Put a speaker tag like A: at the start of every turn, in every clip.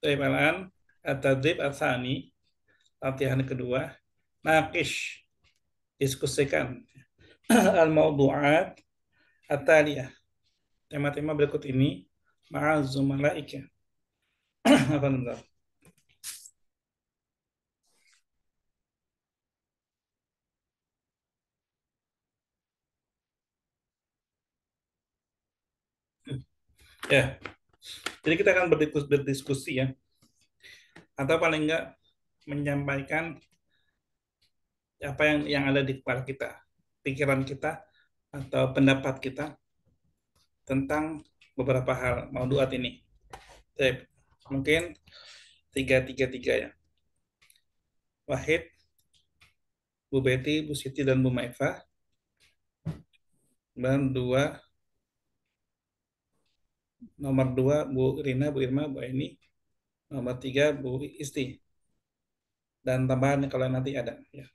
A: Al-an at-tadrib al-thani, latihan kedua. Naqish, diskusikan. Al-mawdu'at at-taliyah, tema-tema berikut ini ma'azumalaika. Apa bentar? Ya, jadi kita akan berdiskusi ya, atau paling enggak menyampaikan apa yang ada di kepala kita, pikiran kita atau pendapat kita tentang beberapa hal mauduat ini. Jadi, mungkin tiga tiga tiga ya. Wahid, Bu Betty, Bu Siti dan Bu Maifah. Dan nomor dua Bu Rina, Bu Irma, Bu Aini. Nomor tiga Bu Isti. Dan tambahan kalau nanti ada. Ya.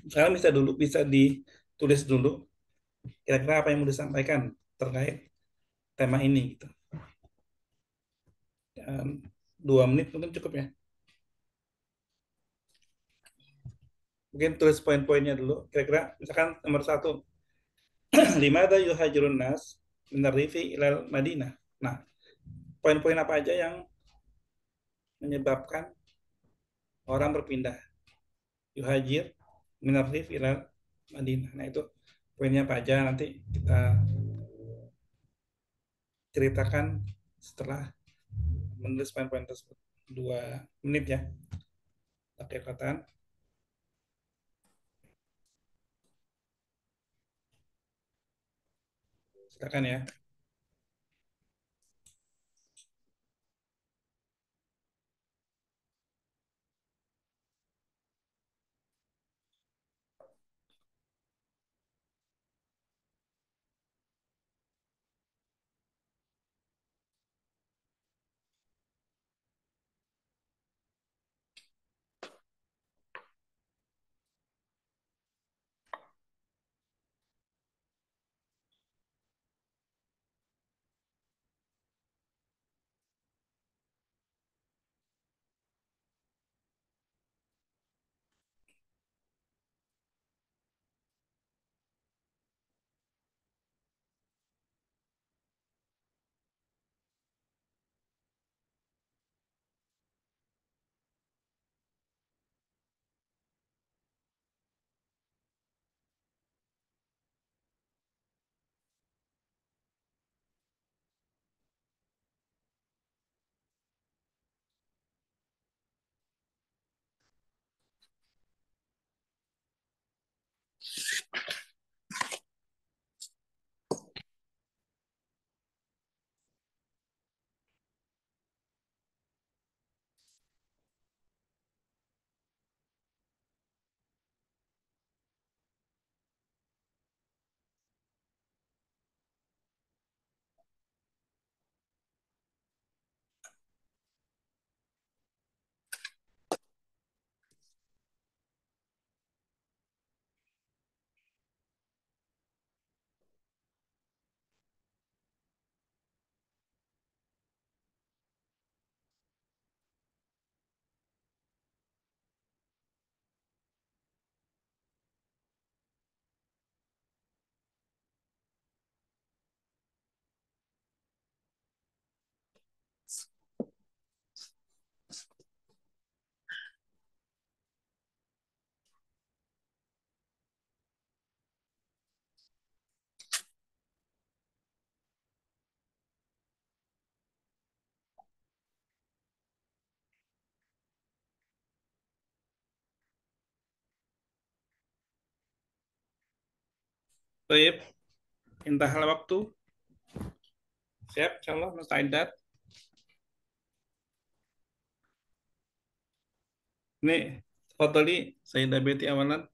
A: Sekarang bisa ditulis dulu kira-kira apa yang mau disampaikan terkait tema ini gitu. 2 menit mungkin cukup ya. Mungkin tulis poin-poinnya dulu. Kira-kira misalkan nomor satu, limada yuhajirun nas minar rifi ilal Madinah. Nah, poin-poin apa aja yang menyebabkan orang berpindah yuhajir minar rifi ilal Madinah. Nah, itu poinnya apa aja nanti kita ceritakan setelah menulis poin-poin tersebut. 2 menit ya. Oke, katakan. Silakan ya. Baik, intahal waktu. Siap, insyaallah mustaidat. Ini Fadli, Sayyidah Betty awalan.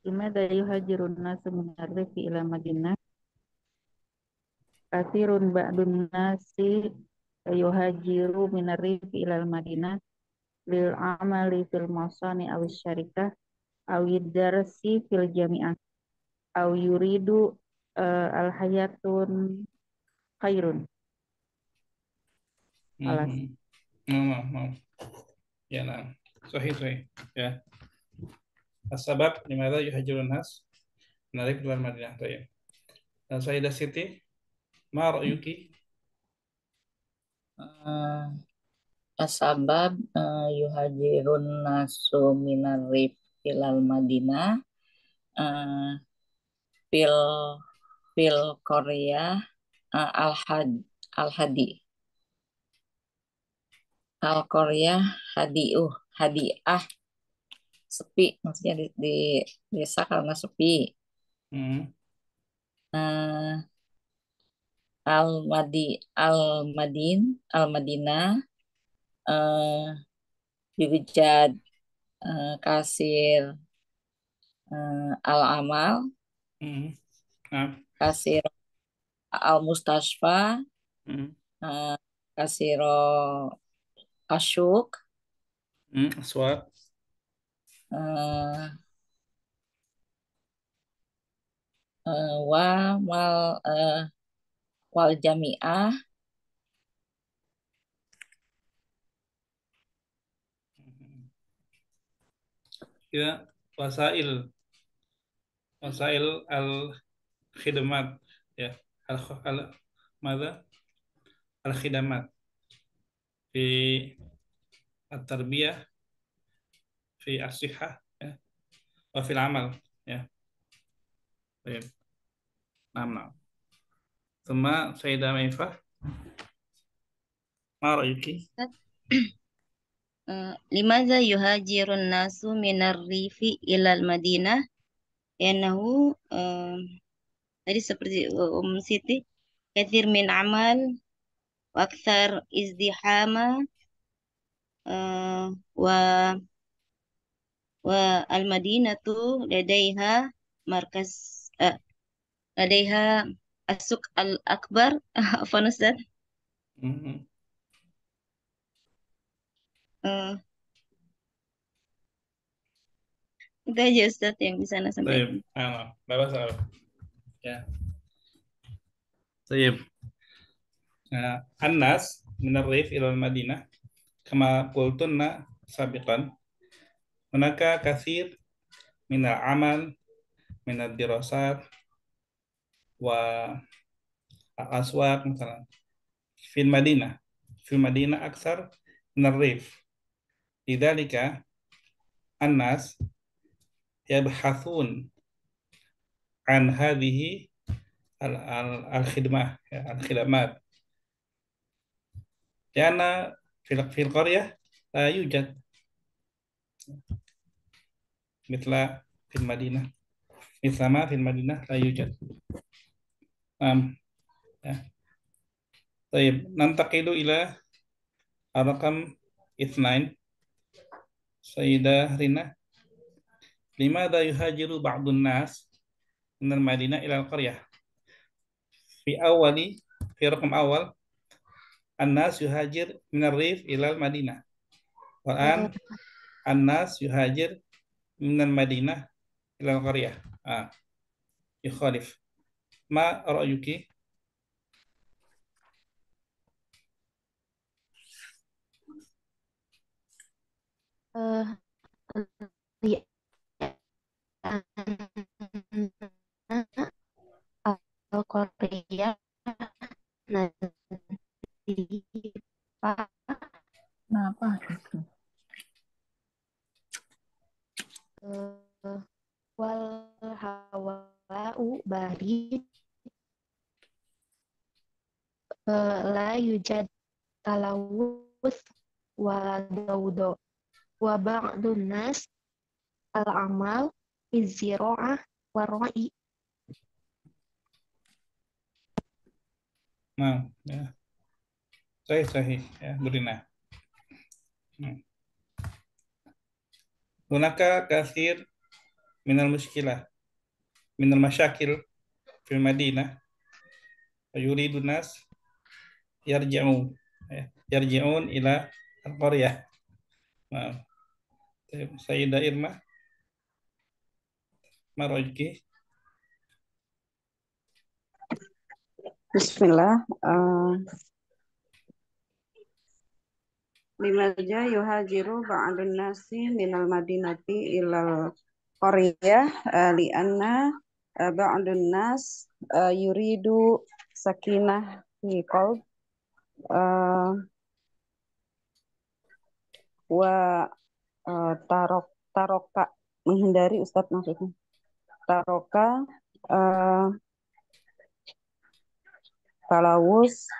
B: Limada yuhajirun nasu minar rifi ila Madinah. Katsirun ba'dun nasi yuhajiru minar rifi ila Madinah lil amali fil masani aw syarikah aw darsi fil jami'ah aw yuridu al hayatun khairun. Alas.
A: Mhm. Nah, nah, nah. Ya, nah. Sahih, sahih. Ya. As-sabab limadha yuhajirun nas menarik keluar Madinah. Baik. Dan Sayyidah Siti, ma ra'yuki?
C: Eh, Asbab yuhajirun nasu minar rif ilal Madinah eh, fil fil Korea al had al hadi al Korea hadiah sepi, maksudnya di desa karena sepi.
A: Hmm.
C: Eh, al Madi al Madin al Madinah eh, yujad kasir al amal
A: Hmm. Nah.
C: kasir al mustasfa
A: Hmm.
C: eh, kasiro asyuk
A: Hmm. Aswad.
C: eh, wa mal wal jamiah
A: Ya, wasail wasail al khidmat, ya, al al mada al khidamat fi at-tarbiyah fi as-sihah, ya, wa fil amal, ya. Baik. Nah, nah. Thumma Sayyidah Maifah, ma ra'yuki?
D: Limadza yuhajirun nasu minar rifi ilal Madinah? Yanahu tadi seperti Siti, kathir min amal wa akthar izdihama wa al Madinatu ladaiha markas uh, ladaiha asuk al akbar. Apa Ustaz?
A: Mhm.
D: Eh, itu aja Ustaz yang bisa Ana
A: Baik.
D: sampaikan.
A: Nah, bagus, bagus. Ya. Baik. Nah, An-nas min ar-rif ila al-Madinah kama qultunna sabiqan hunaka kathir min al-amal min ad-dirasat wa al-aswaq misalnya fil Madinah aksar min ar-rif lidzalika an-nas yabhathun an hadhihi al-khidmah, ya, al-khidamat karena fil qaryah la yujad mithla fil Madinah mislama fil Madinah la yujad. Ya. Baik, nantaqilu ila rakam itsnain. Sayyidah Rina, limadha yuhajiru ba'dun nas minal Madinah ila al-qaryah? Fi awali, fi rakam awal, an-nas yuhajir minar rif ila al-Madinah. Wal-an, an-nas yuhajir minal Madinah ila al-qaryah. Ah, yukhalif. Ma ra'yuki?
E: Eh, ya, Korea nanti Pak
C: kenapa itu
E: eh, wal hawa'u barid la yujad talawus wala daudo wa ba'dun nas al amal izziro'ah warra'i.
A: Nah, ya. Sahih, sahih, ya, Burina. Hmm. Hunaka kathir minal muskilah, minal masyakil fil Madinah. Yuridun nas yarji'un, ya, yarji'un ila al-qaryah. Nah, Sayyidah Irma, ma ra'yuki?
F: Bismillah. Limaja yuhajiru ba'dun nasi minal madinati ilal qaryah li'anna ba'dun nas yuridu sakinah fi qalb uh, wa taroka menghindari Ustadz maksudnya taroka uh, talawus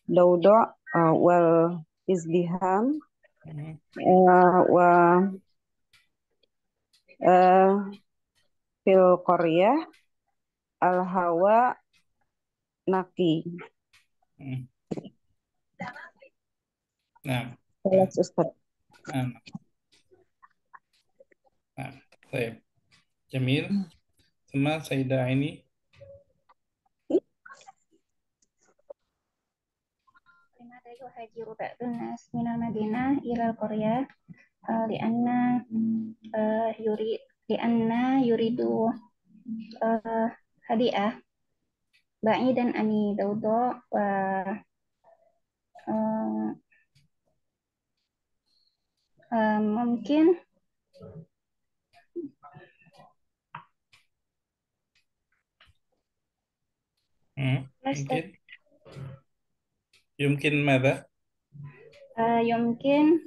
F: daudo wal izdiham wa fil qaryah al hawa naki.
A: Nah,
F: Jelas Ustadz.
A: nah, baik. Jamil, sama Sayyidah ini.
B: Limata yuhajiru ba'dun nas minal madinah ilal qaryah lianna yuridu hadiah ba'idan ani daudo wa mungkin
A: mungkin yumkin mada
B: yumkin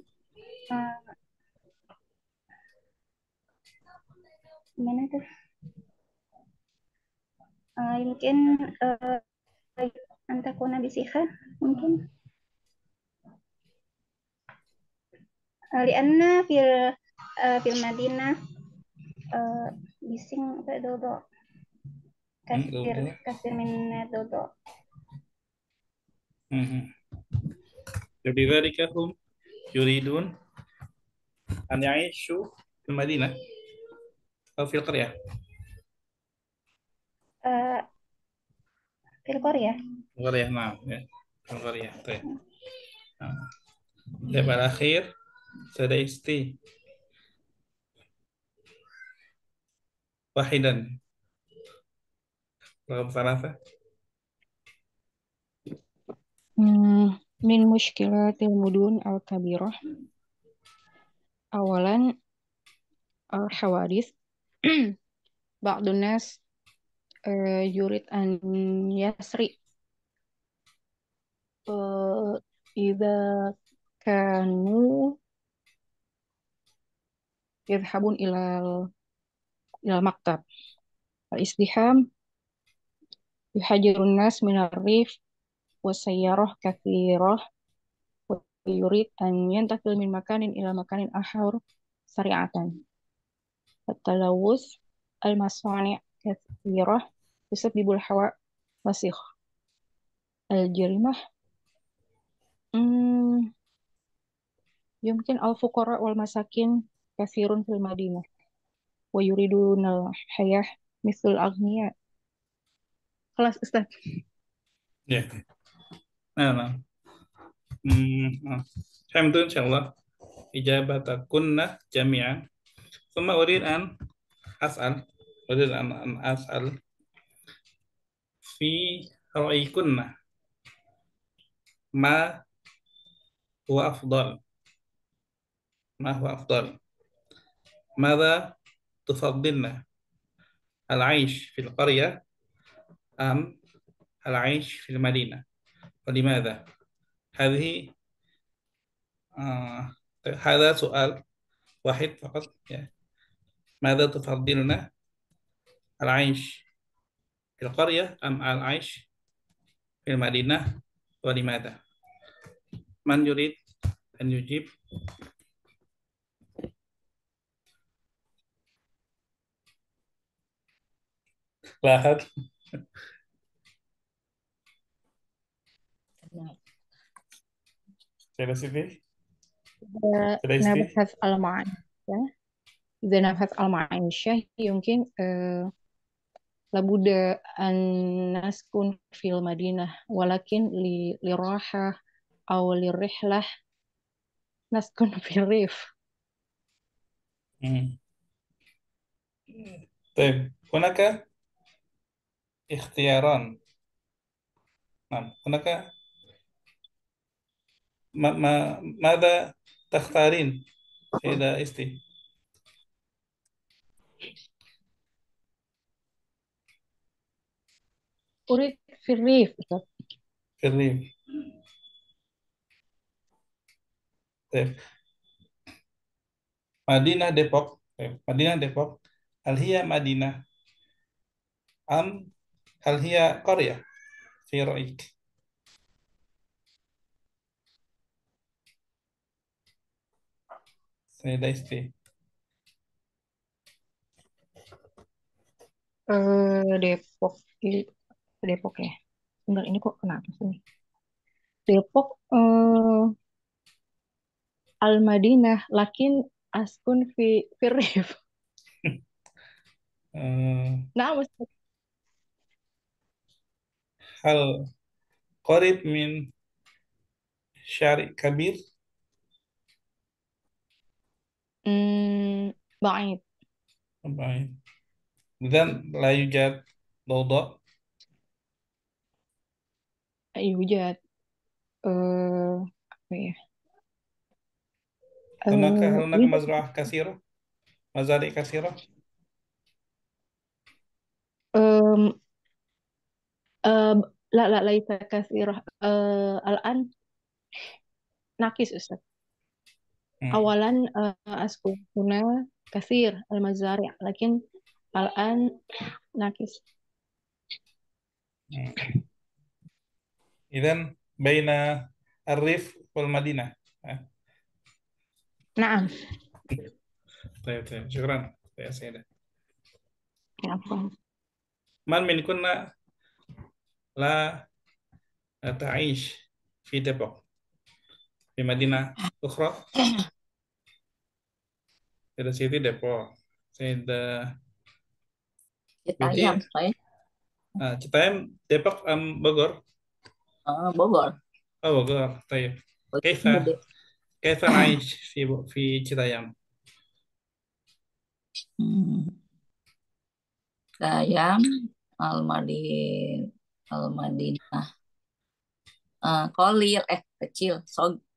B: gimana tuh mungkin antakuna bisiha mungkin lianna fil Madinah bising apa dodo kasir min dodo.
A: Jadi dzalika hum yuridun an ya'ishu fil Madinah atau fil qaryah.
B: Fil Korea.
A: Qaryah, nah, ya. Fil qaryah. Dan berakhir sudah isti wahidan. Raqam salasa.
G: Min mushkilatil mudun al-kabirah. Awalan al-hawadith. Ba'dun nas yurid an yasri. Idza kanu yadhhabun ilal maktab. Al-izdiham yuhajirun nas minar rif wasayyarah kathirah wa yurid an yantakil min makanin ila makanin akhar sari'atan. At-talawus al-masani' kathirah yusabbibul hawa wasikh. Al-jarimah yumkin al-fuqara wal masakin kathirun fil madinah wa yuridun al-hayah mithl aghniya. Kelas Ustaz.
A: Ya. Nah. Fahimtu insyaallah ijabatakunna jami'an. Thumma urid an as'al fi ra'yikunna ma huwa afdal. ماذا تفضلن العيش في القرية أم العيش في المدينة ولماذا؟ هذا سؤال واحد فقط. ماذا تفضلن العيش في القرية أم العيش في المدينة ولماذا؟ من يريد أن يجيب؟ لا أحد. Saya sini.
G: نبحث المعيشة. إذا نبحث المعيشة يمكن لابد أن نسكن في المدينة ولكن لراحة أو للرحلة نسكن في الريف.
A: طيب هناك اختياران نعم هناك ماذا تختارين سيدة إستي؟
G: أريد في الريف أستاذ.
A: في الريف. طيب مدينة ديبوك. طيب مدينة ديبوك هل هي مدينة أم هل هي قرية في رأيك؟ سيدة إستي.
G: Depok, Depok ya. Enggak, ini kok kenapa sih? Depok, Al-Madinah, lakin askun fi Rif. Nah, Ustaz.
A: هل قريب من شارع كبير؟
G: بعيد.
A: بعيد. إذن لا يوجد ضوضاء.
G: يوجد apa ya?
A: هل هناك
G: يوجد
A: مزرعة كثيرة؟ مزارع كثيرة؟
G: أم، لا ليس كثيرة. الآن ناقص أستاذ. أولا أسكن هنا كثير المزارع، لكن الآن ناقص.
A: إذن بين الريف والمدينة.
G: نعم.
A: طيب طيب شكرا يا سيدة.
G: عفوا.
A: من منكن لا تعيش في ديبوك في مدينة أخرى؟ سيدة سيدي ديبوك. سيدة
C: Citayam,
A: بيتي
C: saya
A: Citayam ديبوك أم بogor؟
C: Bogor.
A: بogor. طيب كيف
C: Gede.
A: نعيش في Citayam؟
C: Citayam, Almadinah, Kolil, kecil,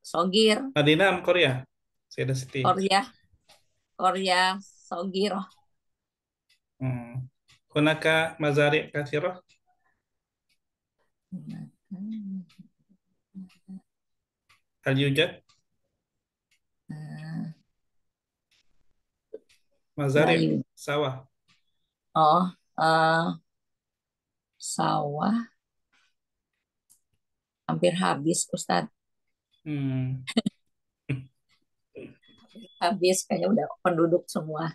C: Sogir,
A: مدينة أم قرية سيدة ستي؟
C: Korea, Sogir.
A: هناك مزارع كثيرة؟ هل يوجد مزارع
C: Layu.
A: sawah؟
C: Oh, sawah hampir habis, Ustadz. Habis, kayaknya udah penduduk semua.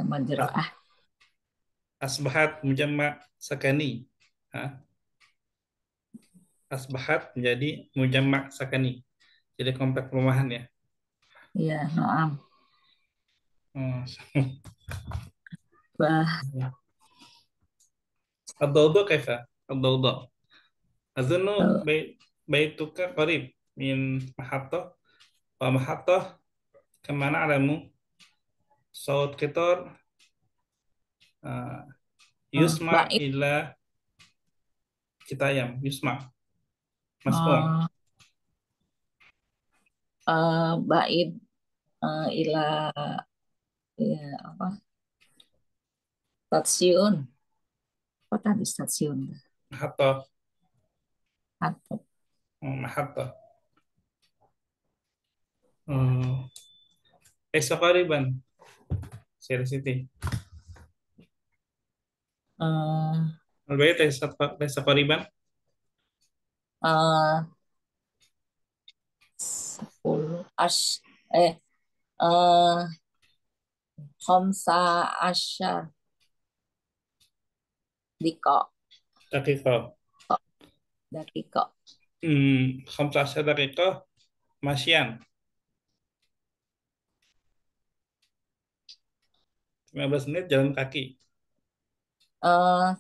C: Majra'ah.
A: Asbahat mujamma sakani. Asbahat menjadi mujamma sakani. Jadi komplek perumahan ya.
C: Iya, noam.
A: الضوضاء كيف؟ الضوضاء أظن بيتك قريب من محطة، ومحطة كما نعلم صوت قطار يسمع
C: Baik.
A: إلى Citayam. يسمع مسموع.
C: Baik. Ila ya, apa? Stasiun. Apa tadi stasiun?
A: محطة.
C: Atau
A: محطة. ليس قريبا سير سيتي. البيت ليس قريبا.
C: 10 Khamsa Asyar Diko
A: دقيقة.
C: Dakiko
A: 15 دقيقة مشيا. 15 menit jalan kaki.
C: 30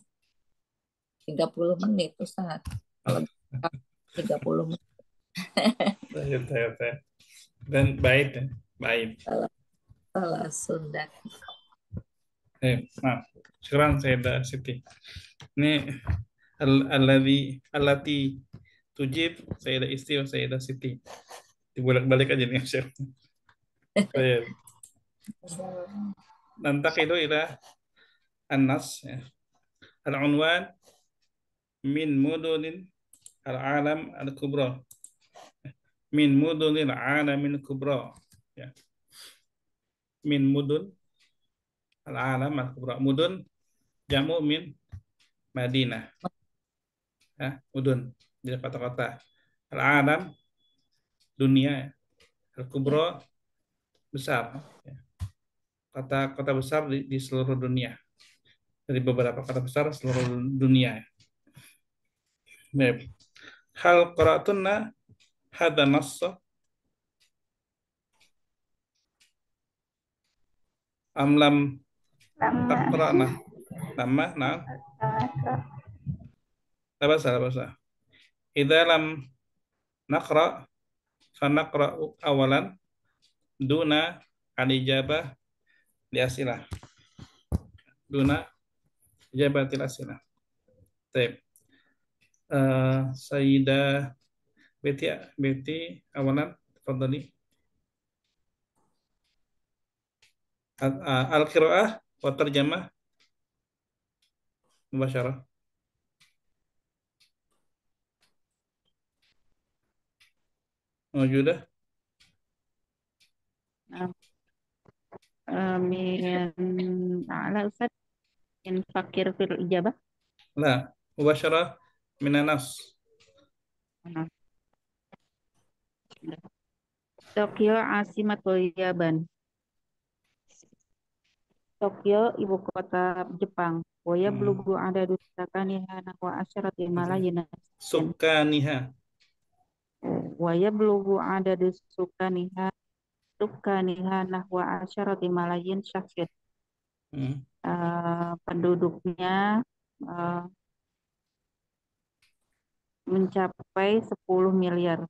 C: menit Ustaz. Kalau 30 menit.
A: Dan baik.
C: Salah Sunda.
A: Nah, sekarang saya udah Siti. Ini Allati tujib Sayyidah Isti wa Sayyidah Siti. Dibolak-balik aja nih, Chef. Baik. Nantaqilu ila an-nas ya. Al-unwan min mudunin al-alam al-kubra. Min mudunil alamin kubra. Ya. Min mudun al-alam al-kubra. Mudun jamu min Madinah. Ya, mudun jadi kota-kota. Al-alam dunia, ya. Al-kubra besar. Ya. Kota-kota besar di seluruh dunia. Dari beberapa kota besar seluruh dunia. Baik. Hal qara'tunna hadha nassa am lam taqra'na? Lama, nah. La basa. Idza lam naqra fa naqra'u awalan duna al-ijabah li asilah. Duna ijabatil asilah. Baik. Sayyidah Betty awalan tafadhali. Al-qira'ah wa tarjamah mubasyarah. Mawjudah?
B: Min ala Ustaz min fakir fil ijabah.
A: La, mubasyarah minanas.
B: Tokyo asimatul Yaban. Tokyo ibu kota Jepang. Waya belugu ada dusakaniha wa asyarati malayina.
A: Sukaniha.
B: Waya belugu ada dusukaniha nahwa asyarati malayin syaksin. Penduduknya mencapai 10 miliar.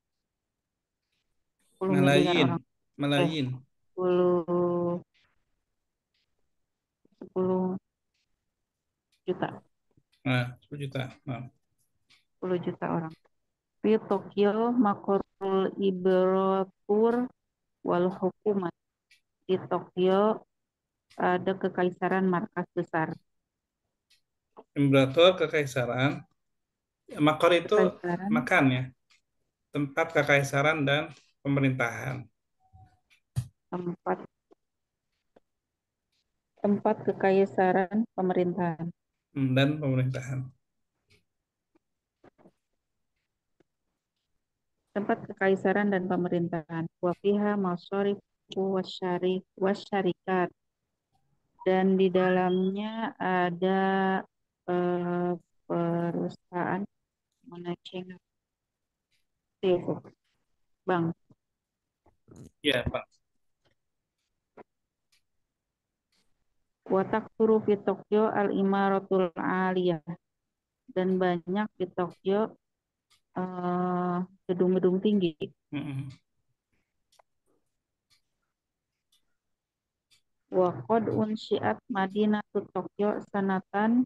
B: 10 miliar orang.
A: Malayin.
B: 10 juta.
A: 10 juta.
B: 10 juta orang. Di Tokyo makorul ibrotur wal hukumat. Di Tokyo ada kekaisaran markas besar.
A: Imperator, kekaisaran. Makor itu
B: Kekaisaran.
A: makan ya. Tempat kekaisaran dan pemerintahan.
B: Tempat kekaisaran pemerintahan.
A: Dan pemerintahan.
B: Tempat kekaisaran dan pemerintahan. Wa fiha masarifu wasyarikat. Dan di dalamnya ada perusahaan manajemen bank.
A: Ya, Pak.
B: Wa taksuru fi Tokyo al-imaratul aliyah. Dan banyak di Tokyo gedung-gedung tinggi. Wa qad unsyiat Madinatu Tokyo sanata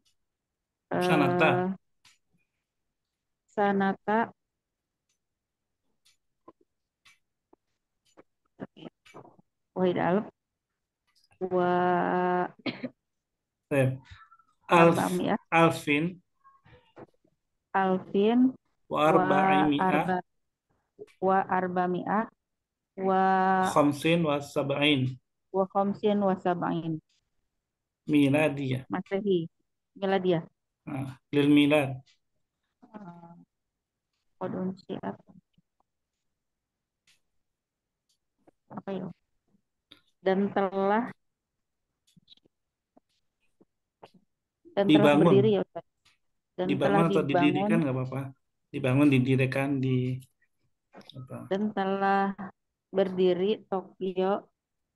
B: wahid alf wa alfin wa arba'mi'ah wa
A: khamsin wa
B: sab'in
A: miladiyah.
B: Masehi. Miladiyah.
A: Lil milad.
B: Kodun siap. Apa itu? Dan telah
A: dibangun.
B: Berdiri ya Ustaz. Dan
A: dibangun atau
B: dibangun,
A: didirikan nggak apa-apa. Dibangun, didirikan,
B: dan telah berdiri Tokyo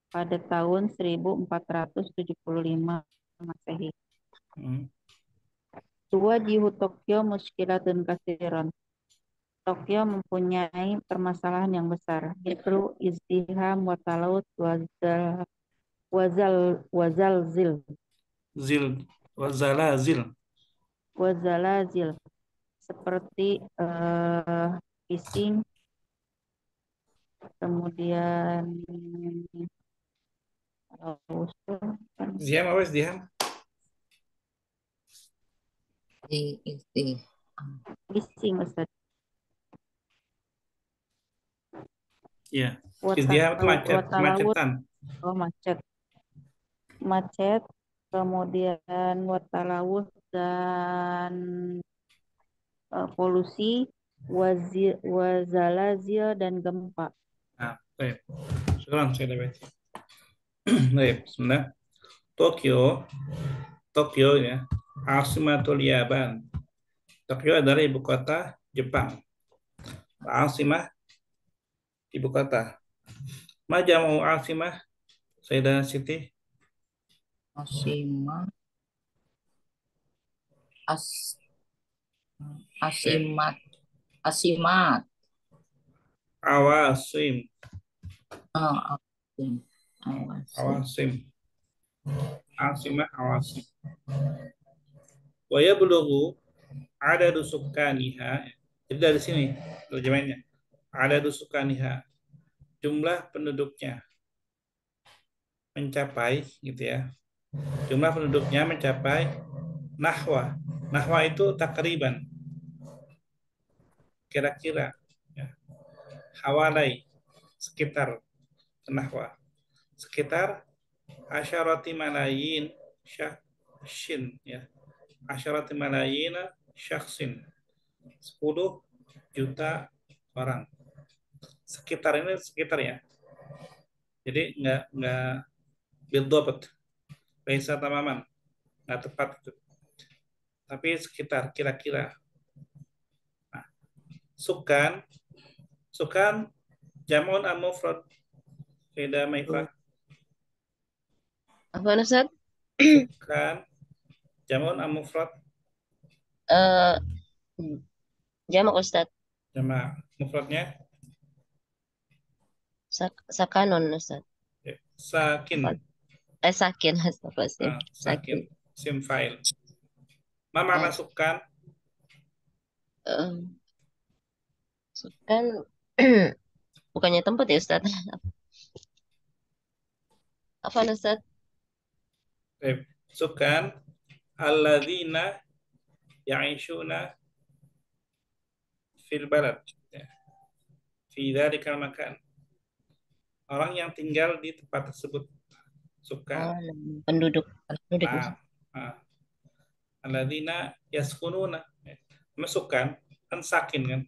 B: pada tahun 1475 Masehi. Tuwajihu Tokyo muskilatun katsiran. Tokyo mempunyai permasalahan yang besar. Itu izdiham wa talaut wazalzil.
A: Wazalazil.
B: seperti fishing, kemudian usul,
A: Ziham apa Ziham?
C: Di
B: fishing Ustaz.
A: Iya. Izdiham itu macet,
B: Watalawut,
A: kemacetan.
B: oh macet, kemudian watalawut dan polusi, wazalazil dan gempa.
A: Nah, baik. Sekarang saya dapat. Baik, sebentar. Tokyo ya. Asimatul Yaban. Tokyo adalah ibu kota Jepang. Asimah ibu kota. Ma jamu asimah Sayyidah Siti?
C: Asima as asimat asimat
A: Awasim.
C: asim awasim
A: Awasim. Asimah awasim. Wa yablughu adadu sukkaniha. Jadi dari sini terjemahnya. Adadu sukkaniha. Jumlah penduduknya mencapai gitu ya. Jumlah penduduknya mencapai nahwa. Nahwa itu takriban. Kira-kira ya. Hawalai sekitar nahwa. Sekitar asyarati malayin syakhsin ya. Asyarati malayin syakhsin. 10 juta orang. Sekitar ini sekitar ya. Jadi nggak bildobat. Laisa tamaman. Nggak tepat itu. Tapi sekitar kira-kira. Nah, sukan jamun al-mufrad. Beda Maifah.
D: Apa Ustaz?
A: Sukan jamun al-mufrad.
D: Eh, Jamak Ustaz.
A: Jama mufradnya
D: Sakanon Ustaz.
A: sakin.
D: Sakin Astagfirullah.
A: Sakin.
D: Sakin.
A: Sim file. Ma makna sukan?
D: Eh, Sukan bukannya tempat ya Ustaz? Apa Ustaz?
A: Sukan alladzina ya'ishuna fil balad. Fi dzalikal makan. Orang yang tinggal di tempat tersebut. Sukan.
D: Penduduk.
A: Alladzina yaskununa. Sukan kan sakin kan.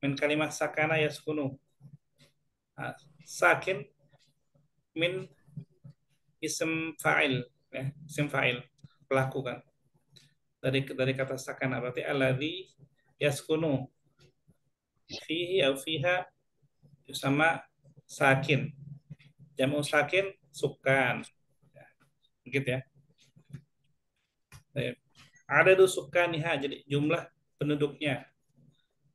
A: Min kalimat sakana yaskunu. Sakin min isim fa'il ya, isim fa'il pelaku kan. Dari kata sakana berarti alladzi yaskunu fihi au fiha sama sakin. Jamu sakin sukan. Ya, begitu ya. Adadu sukaniha jadi jumlah penduduknya.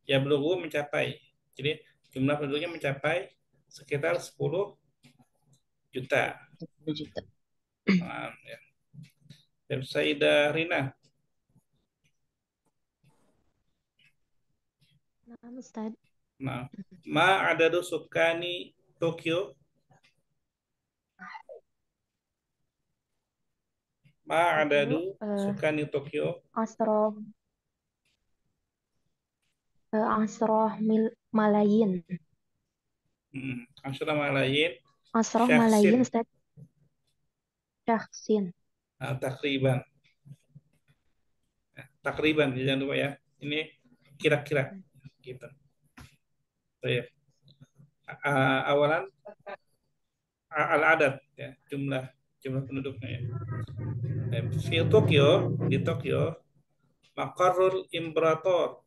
A: Ya belum mencapai. Jadi jumlah penduduknya mencapai sekitar 10 juta.
D: 10 juta.
A: Nah, ya. Dan Sayyidah Rina.
E: Nah, Ustaz.
A: Nah, ma adadu sukani Tokyo? Ma adadu sukani Tokyo?
E: Asroh malayin.
A: Asroh malayin.
E: Asroh malayin Ustaz. Syakhsin.
A: Takriban. Takriban jangan lupa ya. Ini kira-kira gitu. Baik. Awalan al-adad ya, jumlah penduduknya ya. Di Tokyo Maqarrul Imperator.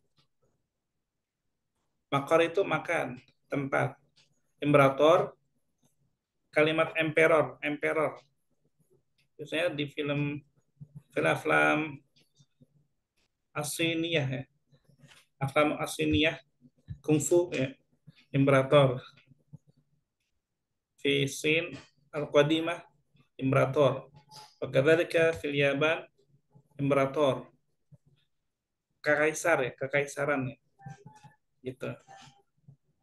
A: Makar itu makan, tempat. Imperator kalimat emperor. Biasanya di film Asiniyah ya. Aflam Asiniyah kungfu ya. Imperator. Fi Sin Al-Qadimah Imperator. Wakadzalika fil Yaban Imperator. kekaisar ya, kekaisaran ya, gitu.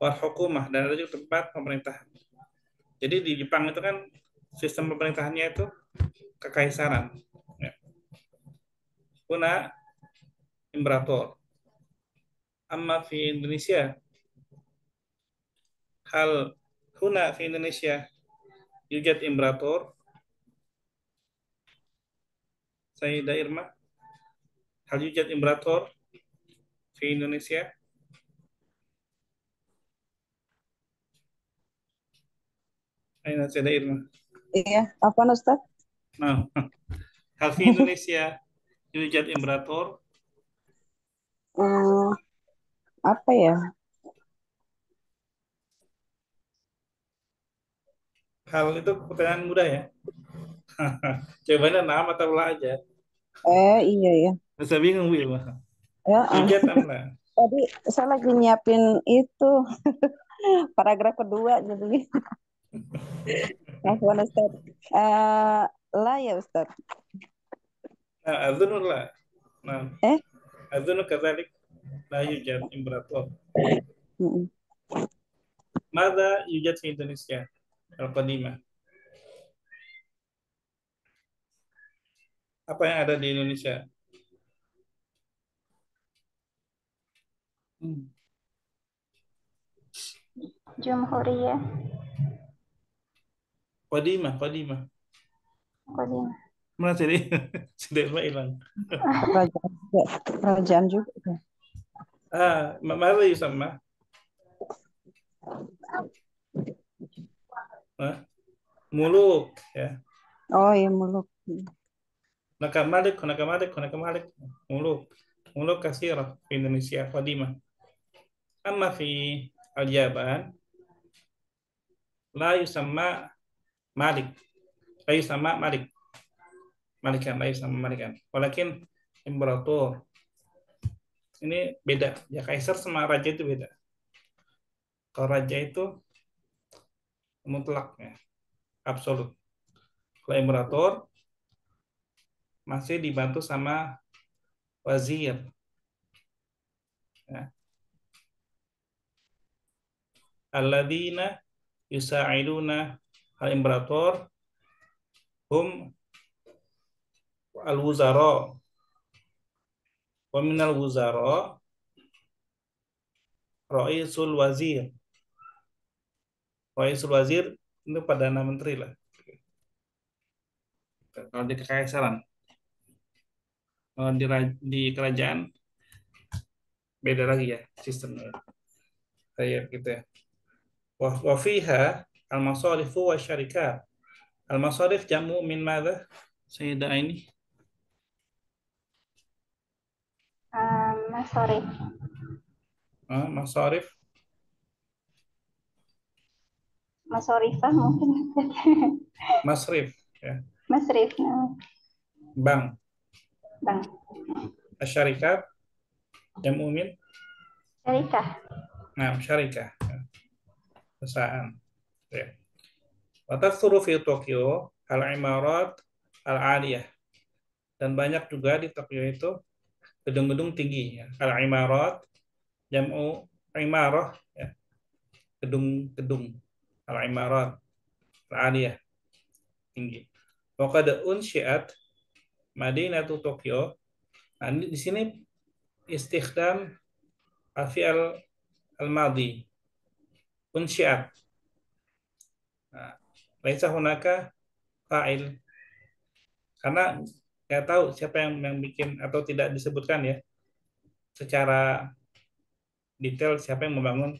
A: Wal hukumah, dan ada juga tempat pemerintahan. Jadi di Jepang itu kan sistem pemerintahannya itu kekaisaran. Ya. Kuna imperator. Amma fi Indonesia, hal huna fi Indonesia yujad imperator. Sayyidah Irma, hal yujad imperator fi Indonesia? Aina Sayyidah Irma.
F: Iya, apa Ustaz?
A: Nah, hal fi Indonesia yujad imperator?
F: Hmm, apa ya?
A: Hal itu pertanyaan mudah ya. Jawabannya nama atau la aja.
F: Iya ya.
A: Masa bingung Wil.
F: Ya,
A: Yujad amla.
F: tadi saya lagi nyiapin itu paragraf kedua jadi. Afwan Ustaz. Lah ya Ustaz.
A: Nah, azunu la. Nah,
F: Eh?
A: azunu kadzalik la yujad imperator.
F: Mm-mm.
A: Mada yujad fi Indonesia al-qadimah? Apa yang ada di Indonesia?
B: Jumhuriyah
A: Qadimah, qadimah.
B: Qadimah.
A: Mana jadi? Sudah hilang.
F: Kerajaan juga. Kerajaan juga.
A: Mada yusamma? Muluk ya.
F: Oh iya muluk.
A: Hunaka malik, hunaka malik, hunaka malik. Muluk. Muluk katsirah di Indonesia qadimah. Amma fi al-Yaban la yusamma malik. La yusamma malik. Malikan, la yusamma malikan. Walakin imperator. Ini beda. Ya kaisar sama raja itu beda. Kalau raja itu mutlak ya, absolut. Kalau imperator masih dibantu sama wazir. Ya. Alladzina yusa'iduna al-imperator hum al-wuzara. Wa minal wuzara Raisul Wazir. Raisul Wazir itu Perdana Menteri lah. Kalau di kekaisaran. Kalau di kerajaan beda lagi ya sistemnya. Kayak gitu ya. Wa fiha al-masarifu wa syarikat. Al-masarif jamu min madza? Sayyidah ini.
B: Masarif.
A: Masarif.
B: Masarifah mungkin.
A: Masrif ya.
B: Masrif.
A: Bank.
B: Bang.
A: Syarikat jamu min.
B: Syarikah.
A: Nah, syarikah. Perusahaan. Ya. Watasuru fi Tokyo al-imarat al-aliyah. Dan banyak juga di Tokyo itu gedung-gedung tinggi ya. Al-imarat jamu imarah ya. Gedung-gedung al-imarat al-aliyah tinggi. Wa qad unsyiat Madinatu Tokyo. Nah, di sini istikhdam al-fi'al al-madhi. Unsyiat. Nah, laisa hunaka fa'il. Karena nggak tahu siapa yang bikin atau tidak disebutkan ya secara detail siapa yang membangun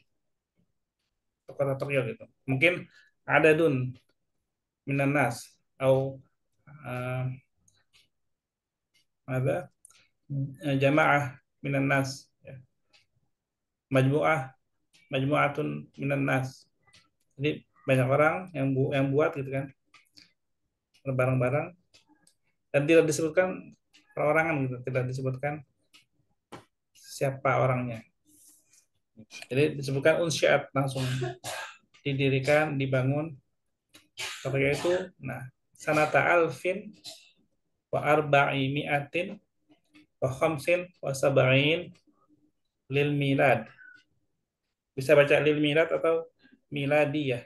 A: kota Tokyo gitu. Mungkin ada minan nas atau ada jamaah minan nas ya. Majmu'atun minan nas. Jadi banyak orang yang buat gitu kan barang-barang dan tidak disebutkan perorangan gitu, tidak disebutkan siapa orangnya. Jadi disebutkan unsyiat langsung didirikan, dibangun. Tokyo itu, nah sanata alfin wa arba'i mi'atin wa khamsin wa sab'in lil milad. Bisa baca lil milad atau miladiyah.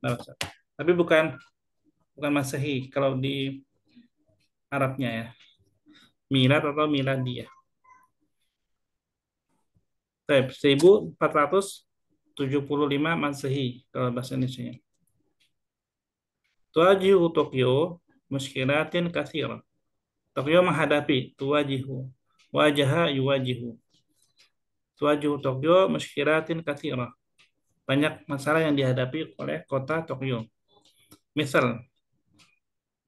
A: Nah, Ustaz. Tapi bukan Masehi kalau di Arabnya ya. Milad atau miladiyah. Baik, 1475 Masehi kalau bahasa Indonesia. Tuwajihu Tokyo muskilatin katsirah. Tokyo menghadapi tuwajihu, wajaha yuwajihu. Tuwajihu Tokyo muskilatin katsirah. Banyak masalah yang dihadapi oleh kota Tokyo. Misal,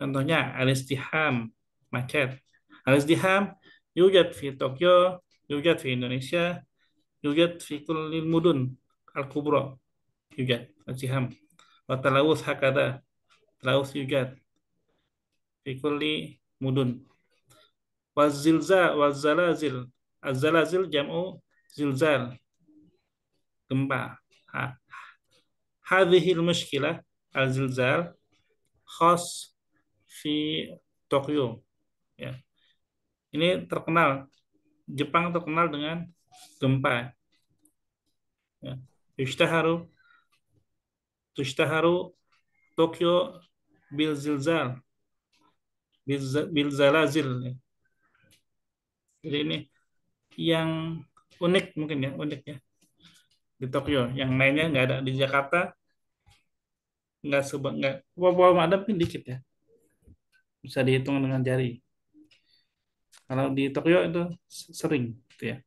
A: contohnya al-izdiham, macet. Al-izdiham yujad fi Tokyo, yujad fi Indonesia, yujad fi kullil mudun al-kubra. Yujad al-izdiham. Wa talawuth hakada. Talawuth yujad fi kulli mudun. Wazilzal wazalazil. Az-zalazil jam'u zilzal, gempa. Hadhil mushkilah al-zilzal khas fi Tokyo. Ya. Ini terkenal. Jepang terkenal dengan gempa. Ya. Tushtaharu Tokyo bil zilzal, bil zalazil. Jadi ini yang unik mungkin ya, unik ya di Tokyo. Yang lainnya nggak ada di Jakarta, nggak walaupun ada mungkin dikit ya, bisa dihitung dengan jari. Kalau di Tokyo itu sering gitu ya.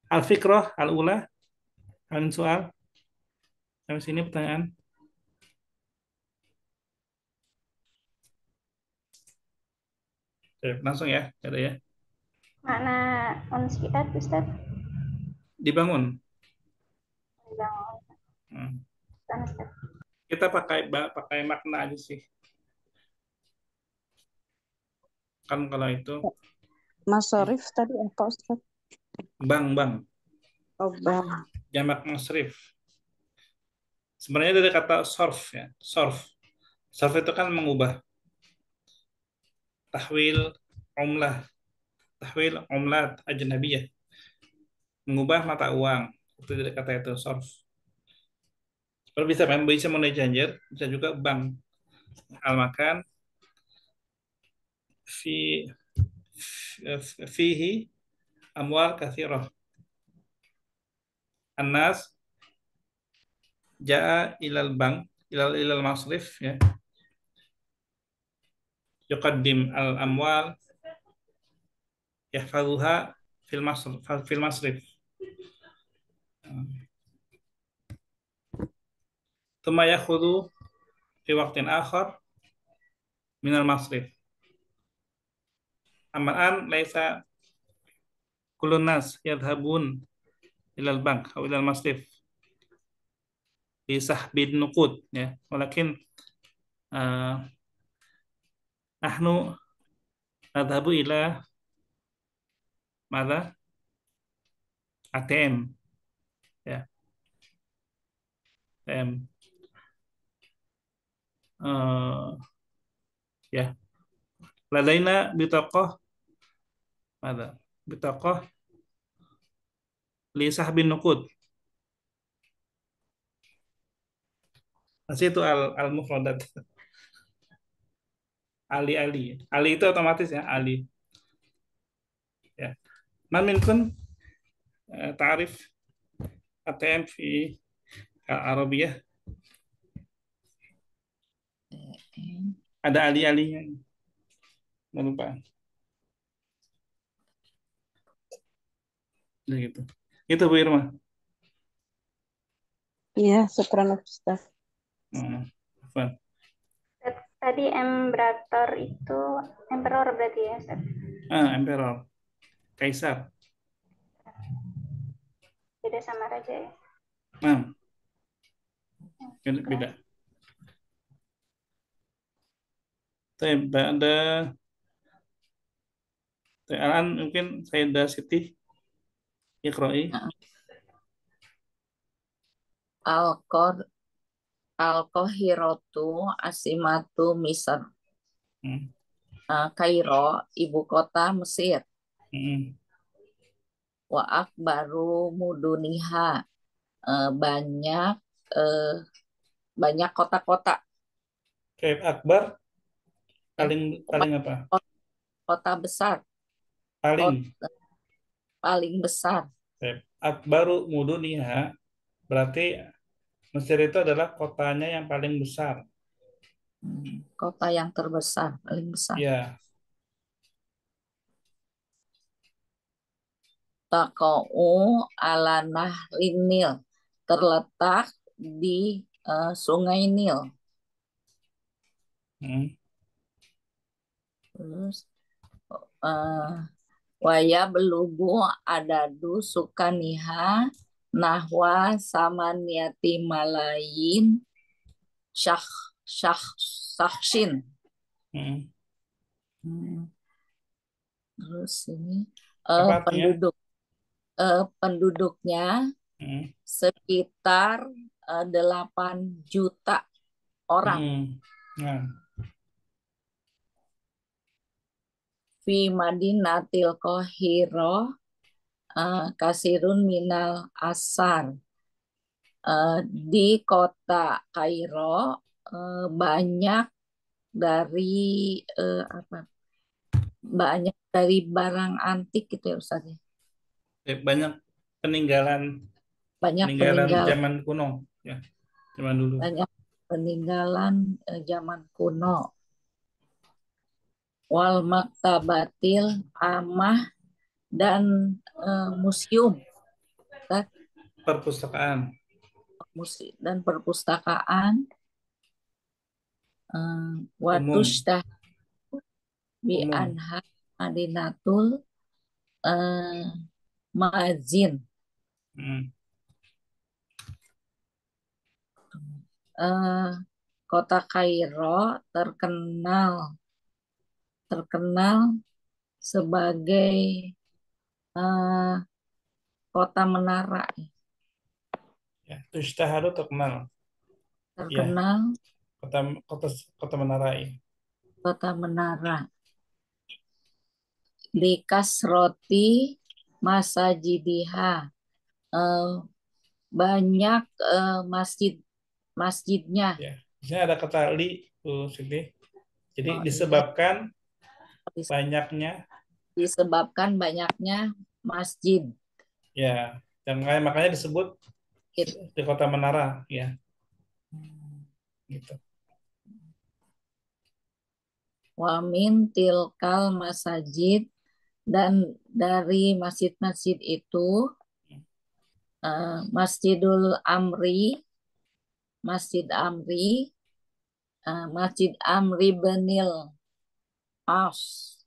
A: Al-fikrah al-ula, ada soal sampai sini pertanyaan. Oke, langsung ya, ada ya.
E: Makna unsiat, Ustaz?
A: Dibangun.
E: Dibangun.
A: Hmm. Kita pakai makna aja sih. Kan kalau itu
F: Masorif tadi apa Ustaz?
A: bang.
F: Oh, bang.
A: Jamak masrif. Sebenarnya dari kata sorf ya, sorf. Sorf itu kan mengubah. Tahwil umlat ajnabiyah. Mengubah mata uang. Itu dari kata itu sorf. Kalau bisa money changer, bisa juga bank. Al-makan fihi amwal katsirah. Anas jaa ilal bank ilal masrif ya. Yuqaddim al amwal yahfazuha fil masrif. Thumma yakhudhu fi waqtin akhar minal masrif. Amaan laisa kulun nas yadhhabun ilal bank atau ilal masrif di sahbid nuqud ya. Walakin nahnu nadhhabu ila madza? ATM ya. ATM. Ya. Ladaina bitaqah madza? Bitaqah li sahbin nuqud. Masih itu al-mufradat. Ali itu otomatis ya, Ali. Ya. Man minkum ta'rif ATM fi Arabiyah? Ada ali-alinya. Lupa. Nah, gitu. Itu Bu Irma.
F: Iya, syukran Ustaz.
A: Fun.
E: Tadi emperor itu emperor berarti ya, Ustaz?
A: Emperor. Kaisar.
E: Beda sama raja ya?
A: Beda. Ada Alan mungkin saya ada Siti Iqra'i.
C: Al-Qahiratu asimatu Misr. Kairo, ibu kota Mesir.
A: Mm-mm.
C: Wa akbaru muduniha, banyak eh, banyak kota-kota.
A: Oke, Akbar
C: Eh,
A: paling paling apa?
C: kota besar,
A: Paling.
C: kota paling besar.
A: Oke. Akbaru muduniha berarti Mesir itu adalah kotanya yang paling besar.
C: Kota yang terbesar, paling besar.
A: Ya,
C: Taqa'u ala nahrin Nil, terletak di Sungai Nil.
A: mm,
C: Terus waya belugu adadu sukaniha nahwa samaniyati malayin syah syah sakshin.
A: mm.
C: Terus ini
A: Apa artinya?
C: penduduknya
A: Mm,
C: sekitar 8 juta orang.
A: mm. Nah,
C: Fi Madinatil Qahiro kasirun minal asar. Di kota Kairo banyak dari banyak dari barang antik gitu ya Ustaz ya.
A: banyak peninggalan
C: Banyak
A: peninggalan
C: peninggalan
A: zaman kuno, ya, zaman dulu.
C: banyak peninggalan zaman kuno. Wal maktabatil amah dan museum
A: Perpustakaan.
C: dan perpustakaan. Watus
A: Umum.
C: bi
A: Umum.
C: anha madinatul mazin.
A: Mm,
C: Kota Kairo terkenal sebagai eh, kota menara.
A: ya, Tushtaharu terkenal. Ya,
C: Terkenal
A: kota kota kota menara. Ya.
C: kota menara. Di kasroti masajidiha, banyak masjidnya.
A: Ya. Di sini ada kata li, Siti. Jadi disebabkan
C: banyaknya masjid.
A: ya, dan makanya disebut di kota menara, ya. Gitu.
C: Wa min tilkal masajid, dan dari masjid-masjid itu Masjidul Amri, Masjid Amri, Masjid Amri Benil As,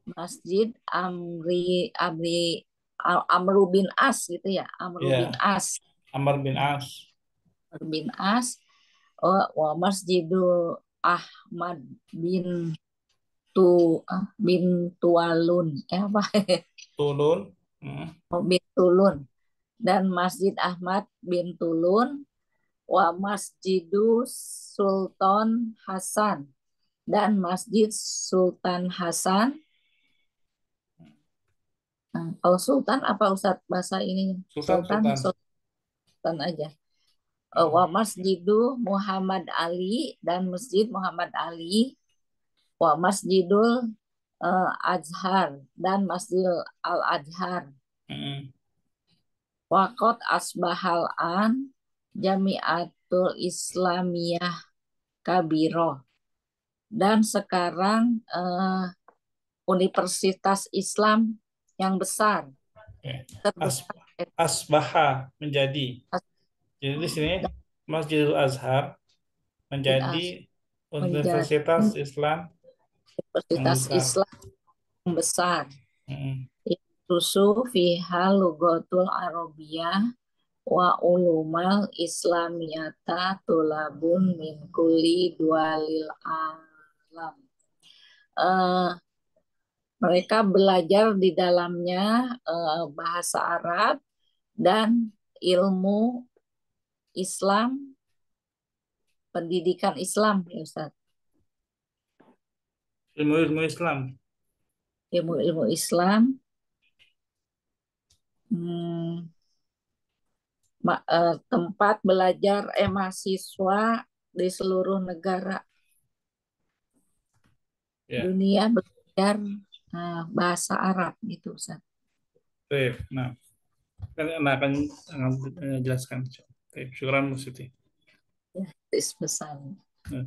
C: Masjid Amru bin As gitu ya, Amru
A: Ya.
C: bin As.
A: Amr bin As.
C: Bin As, wa Masjidul Ahmad bin Tualun, apa?
A: Tulun.
C: Bin Tulun, dan Masjid Ahmad bin Tulun, wa Masjidus Sultan Hasan, dan Masjid Sultan Hasan. Kalau Sultan apa Ustadz bahasa ini? Sultan aja. Wa Masjidu Muhammad Ali, dan Masjid Muhammad Ali. Wa Masjidul Azhar, dan Masjid Al-Azhar. Waqat asbahal an Jamiatul Islamiyah Kabiro, dan sekarang Universitas Islam yang besar.
A: Asbaha menjadi. Jadi di sini Masjidul Azhar menjadi Universitas Islam
C: yang besar. Tusu fiha lugatul Arabiyah wa ulumal islamiyata tulabun min kulli dualil alam. Mereka belajar di dalamnya bahasa Arab dan ilmu Islam, pendidikan Islam ya Ustaz.
A: Ilmu-ilmu Islam.
C: ilmu-ilmu Islam, hmm, tempat belajar mahasiswa di seluruh negara
A: Ya,
C: dunia belajar bahasa Arab gitu, Ustaz.
A: baik. Nah, akan jelaskan. Baik, syukran Bu Siti.
C: Ya, pesan.
A: Nah,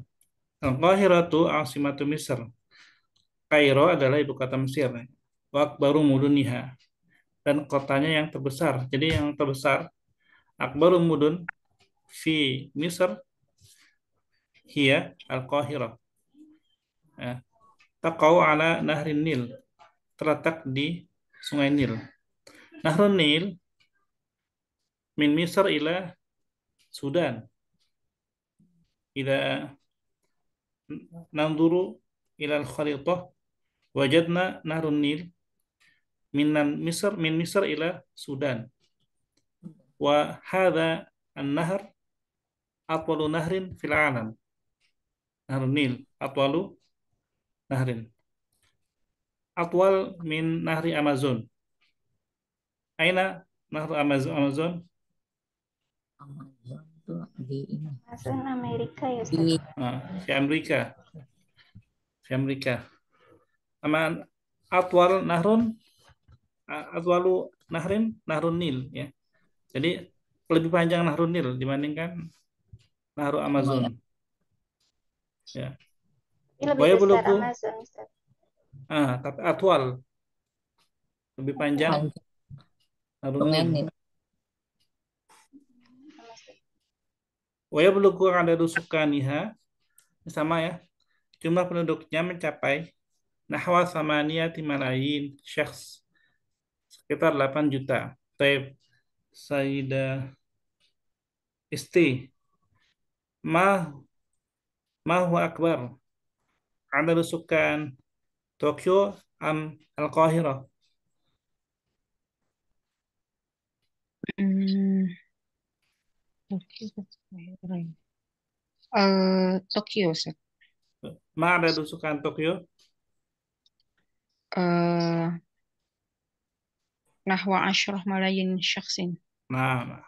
A: Al-Qahiratu asimatu Misr. Kairo adalah ibu kota Mesir. Wa akbaru muduniha. Dan kotanya yang terbesar. Jadi yang terbesar, akbaru mudun fi Misr hiya Al-Qahirah. Ya. Taqau ala Nahrin Nil. Terletak di Sungai Nil. Nahrun Nil min Misr ila Sudan. Ila nanzuru ila al-kharitah wajadna Nahrun Nil min Misr ila Sudan. Wa hadha an-nahr atwalu nahrin fil alam. Nahrun Nil atwalu nahrin. Atwal min nahri Amazon. Aina nahru Amazon?
C: Amazon tuh di ini.
E: Amazon Amerika ya, Ustaz.
C: Di
A: Di Amerika. Di Amerika. Aman atwal nahrun atwalu nahrin Nahrun Nil ya. Jadi lebih panjang Nahrun Nil dibandingkan Nahru Amazon. Ya.
E: Ini lebih
A: Waya
E: besar
A: buluku.
E: Amazon, Ustaz.
A: Tapi atwal lebih panjang
C: panjang
A: Nahrun
C: Sungai
A: Nil.
C: Nil.
A: Waya buluku ada sukaniha sama ya. Jumlah penduduknya mencapai nahwa samaniyati malayin syakhs, sekitar 8 juta. Taib Sayyidah Isti ma huwa akbar adad sukan Tokyo am Al-Qahirah.
G: Hmm, Tokyo, Ustaz.
A: Ma adad sukan Tokyo?
G: Nahwa 10 malayin syakhsin.
A: Nah,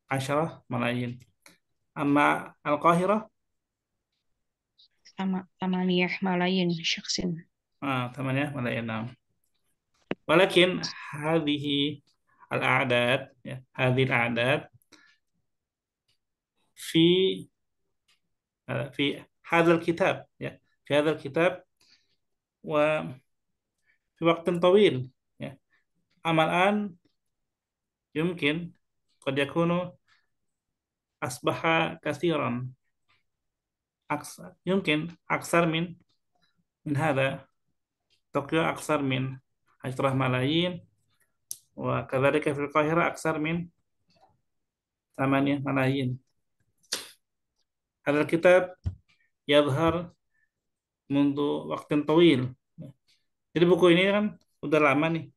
A: 10 malayin. Amma Al-Qahirah?
G: Sama 8 malayin syakhsin.
A: 8 malayin. Walakin hadhihi al-a'dad ya, hadhihi al-a'dad fi fi hadzal kitab ya, fi hadzal kitab wa fi waqtin tawil ya. Amal an yumkin qad yakunu asbaha katsiran. Yumkin aksar min hadha. Tokyo aksar min 10 malayin wa kadzalika fil Qahirah aksar min 8 malayin. Hadzal kitab yadhhar mundu waqtin tawil. Jadi buku ini kan udah lama nih,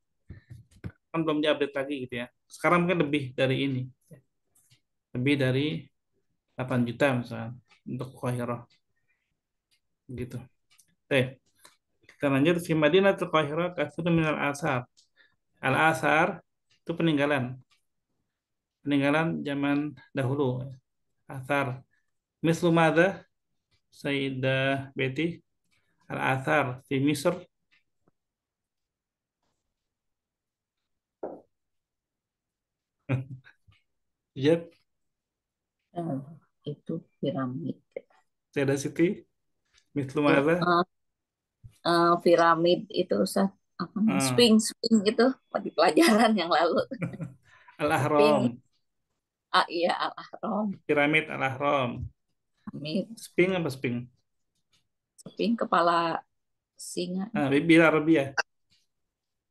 A: kan belum diupdate lagi gitu ya. Sekarang mungkin lebih dari ini, lebih dari 8 juta misalnya untuk Qahirah gitu. Kita lanjut. Fi Madinatul Qahirah katsirun minal asar. Al-asar itu peninggalan zaman dahulu. Asar mislu madza Sayyidah Betty al-athar fi Misr. Yep,
C: Itu piramid.
A: Sayyidah Siti mislu
C: Ya,
A: madza?
C: piramid itu, Ustaz, apa Sphinx itu di pelajaran yang lalu.
A: Al-Ahram.
C: Iya, Al-Ahram.
A: Piramid Al-Ahram.
C: Piramid.
A: Sphinx apa Sphinx?
C: Sphinx kepala singa.
A: Bil Arabiyah.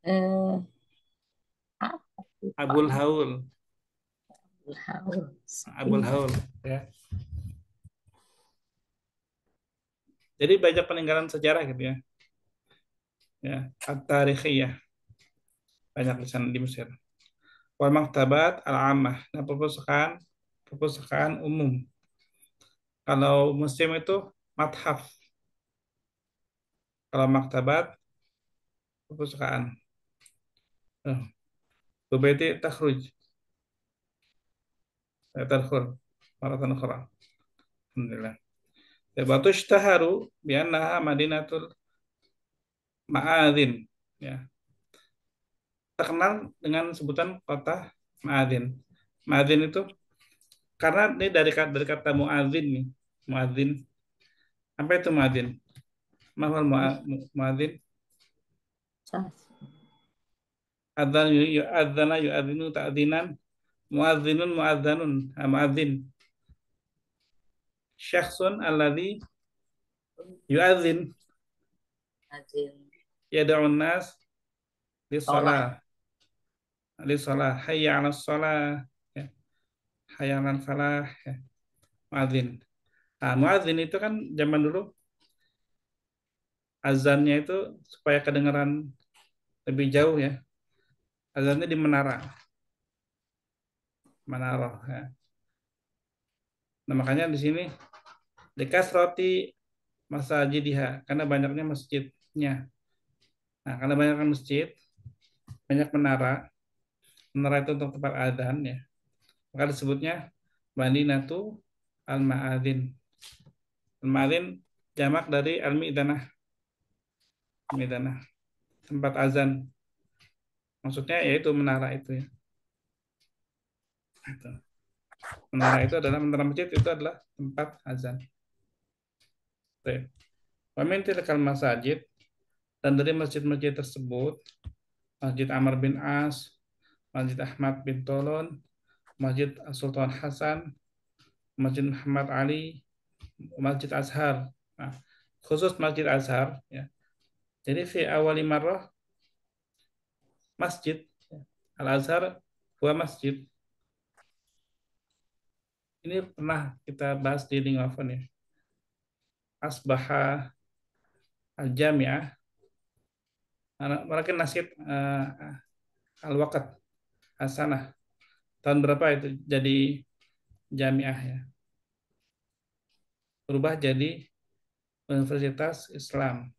C: Lupa.
A: Abul Haul. Abul
C: Sphinx.
A: Haul ya. Jadi banyak peninggalan sejarah gitu ya. Ya, at-tarikhiyah. Banyak di sana di Mesir. Wal maktabat al-ammah. Nah, perpustakaan umum. Kalau museum itu mathaf. Kalau maktabat, perpustakaan. Oh, Bubaiti takhruj. Tadkhul. Maratan ukhra. Alhamdulillah. Batu ishtaharu biannaha madinatul ma'adhin. Ya. Terkenal dengan sebutan kota Ma'adhin. Ma'adhin itu karena ini dari kata muadzin nih. Muadzin. Apa itu muadzin? Mahal muadzin. Adzan yu'adzana yu'adzinu ta'dzinan. Muadzinun muadzanun. Muadzin. Syakhsun alladhi yu'adzin
C: Azim.
A: yad'un nas
C: Sholat.
A: lis-shalah. Hayya 'alas shalah. Ya. Hayya 'alal falah. Ya. Muadzin. Nah, muadzin itu kan zaman dulu azannya itu supaya kedengaran lebih jauh ya. Azannya di menara. Menara. Ya. Nah, makanya di sini dekat roti masajidiha karena banyaknya masjidnya. Nah, karena banyaknya masjid, banyak menara. Menara itu untuk tempat adzan ya. Maka disebutnya Madinatu Al-Ma'adzin. Al-Ma'adzin jamak dari Al-Mi'danah. Mi'danah, tempat azan. Maksudnya yaitu menara itu ya. Itu. Menara itu adalah menara masjid itu adalah tempat azan. Wa min tilkal masajid, dan dari masjid-masjid tersebut Masjid Amr bin As, Masjid Ahmad bin Tolon, Masjid Sultan Hasan, Masjid Muhammad Ali, Masjid Azhar. Nah, khusus Masjid Azhar ya. Jadi fi awali marrah masjid Al Azhar huwa masjid. Ini pernah kita bahas di Lingwafon ya. Asbaha al-jami'ah. Mereka nasib al-waqt hasanah. Tahun berapa itu jadi jamiah ya? Berubah jadi Universitas Islam.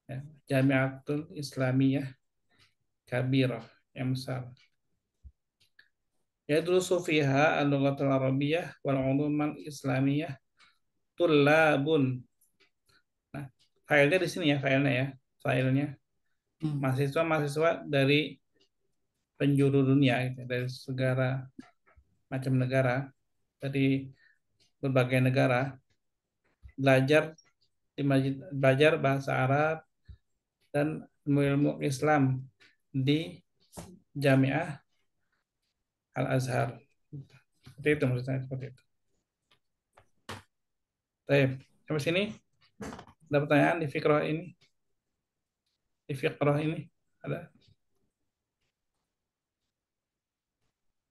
A: Ya. Jamiatul Islamiyah Kabirah yang besar. Yadrusu fiha al-lughatul arabiyyah wal ulumul islamiyah tullabun. Nah, filenya di sini ya, filenya ya. Filenya mahasiswa-mahasiswa dari penjuru dunia gitu, dari segala macam negara, dari berbagai negara belajar di masjid, belajar bahasa Arab dan ilmu Islam di Jamiah Al-Azhar. Seperti itu maksudnya, seperti itu. Baik, sampai sini ada pertanyaan di fikrah ini? Di fikrah ini ada?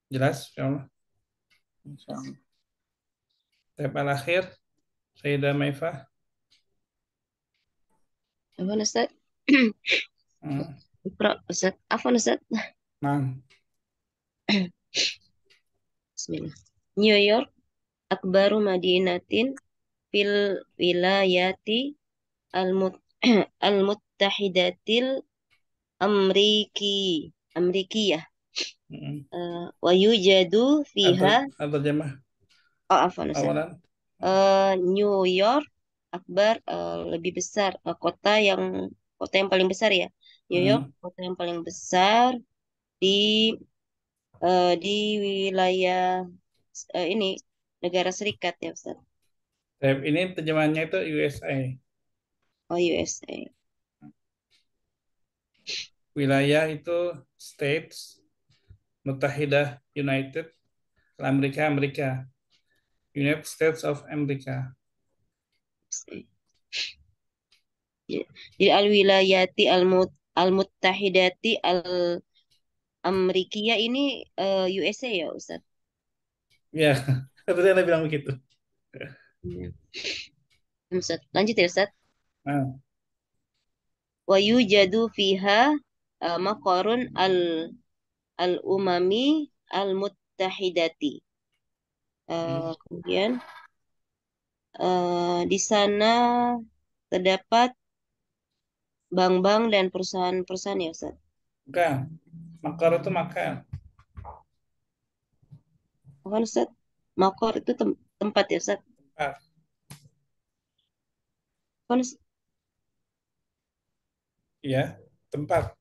A: Jelas, insyaallah.
C: Insyaallah.
A: Baik, al-akhir, Sayyidah Maifah.
D: Apa Ustaz?
A: Hmm.
D: Iqra Ustaz. Apa Ustaz?
A: Nah,
D: Bismillah. New York akbaru madinatin fil wilayati al-mut al-muttahidatil Amrikiyah. Wa yujadu fiha
A: atau jamaah
D: afwan Ustaz.
A: awalan.
D: New York akbar lebih besar, kota yang paling besar ya. New York kota yang paling besar di di wilayah ini negara serikat ya Ustaz.
A: Ini terjemahannya itu USA.
D: Oh, USA.
A: Wilayah itu States, Mutahidah United, Amerika, United States of America.
D: Jadi al-wilayati al-muttahidati al-Amrikiyah ini USA ya Ustaz?
A: Ya, tadi Anda bilang begitu.
D: Ustaz, lanjut ya Ustaz.
A: Nah,
D: Wa yujadu fiha maqarun al-umami al-muttahidati. Kemudian di sana terdapat bank-bank dan perusahaan-perusahaan ya Ustaz.
A: Bukan. Makor itu makan.
D: Bukan Ustaz. Makor itu tempat ya Ustaz.
A: Tempat.
D: Bukan,
A: Ya, tempat.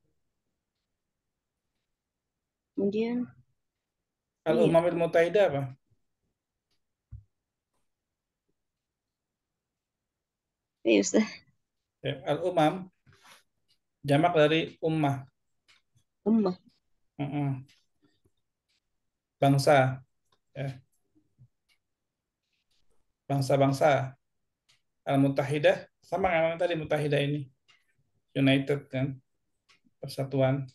D: kemudian iya.
A: Al-Umamil Mutahidah apa?
D: Iya Ustaz.
A: Ya, Al-Umam jamak dari ummah.
D: Ummah.
A: Mm-mm. Bangsa. Ya. Bangsa-bangsa. Al-Mutahidah sama yang tadi Mutahidah ini. United kan. Persatuan.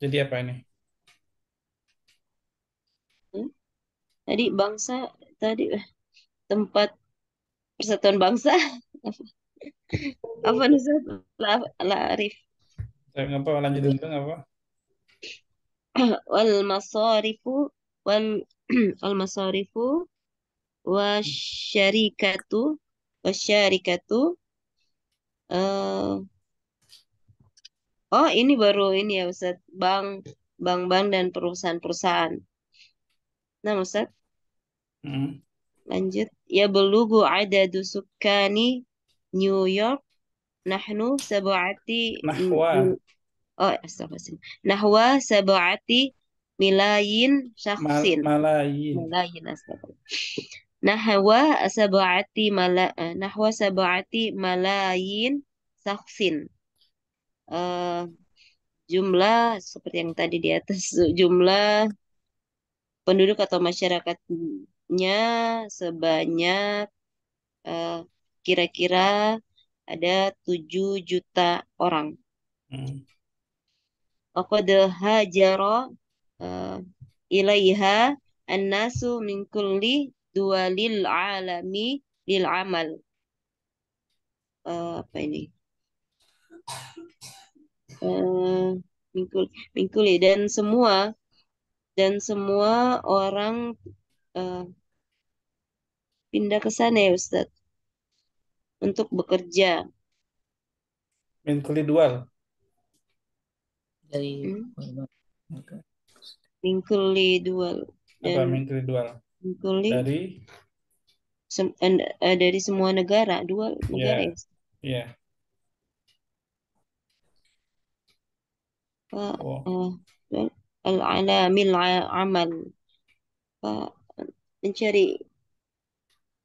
A: Jadi apa ini?
D: Tadi bangsa, tadi tempat persatuan bangsa. Apa Ustaz? La arif.
A: Apa lanjutin itu apa?
D: Wal masarifu wal wal masarifu wasyarikatu wasyarikatu eh oh ini baru ini ya Ustaz, bank dan perusahaan-perusahaan. Nah Ustaz,
A: Hmm.
D: lanjut. Ya belugu adadu sukkani New York nahnu sab'ati
A: Nahwa.
D: oh astagfirullah. Nahwa sab'ati milayin syakhsin.
A: Malayin.
D: Milayin astagfirullah. Nahwa sab'ati malayin syakhsin. Eh, jumlah seperti yang tadi di atas, jumlah penduduk atau masyarakatnya sebanyak eh, kira-kira ada 7 juta orang.
A: Hmm.
D: Waqad hajara eh, ilaiha an-nasu min kulli duwalil alami lil amal. Apa ini? Mingkuli dan semua orang eh, pindah ke sana ya Ustaz untuk bekerja.
A: Min kulli dual.
D: Mingkuli dual
A: Apa
D: dan
A: min kulli dual?
D: mingkuli
A: Dari
D: dari semua negara, dual negara
A: ya,
D: ya Ustaz.
A: ya.
D: Pak
A: Oh.
D: al-alamil amal Pak mencari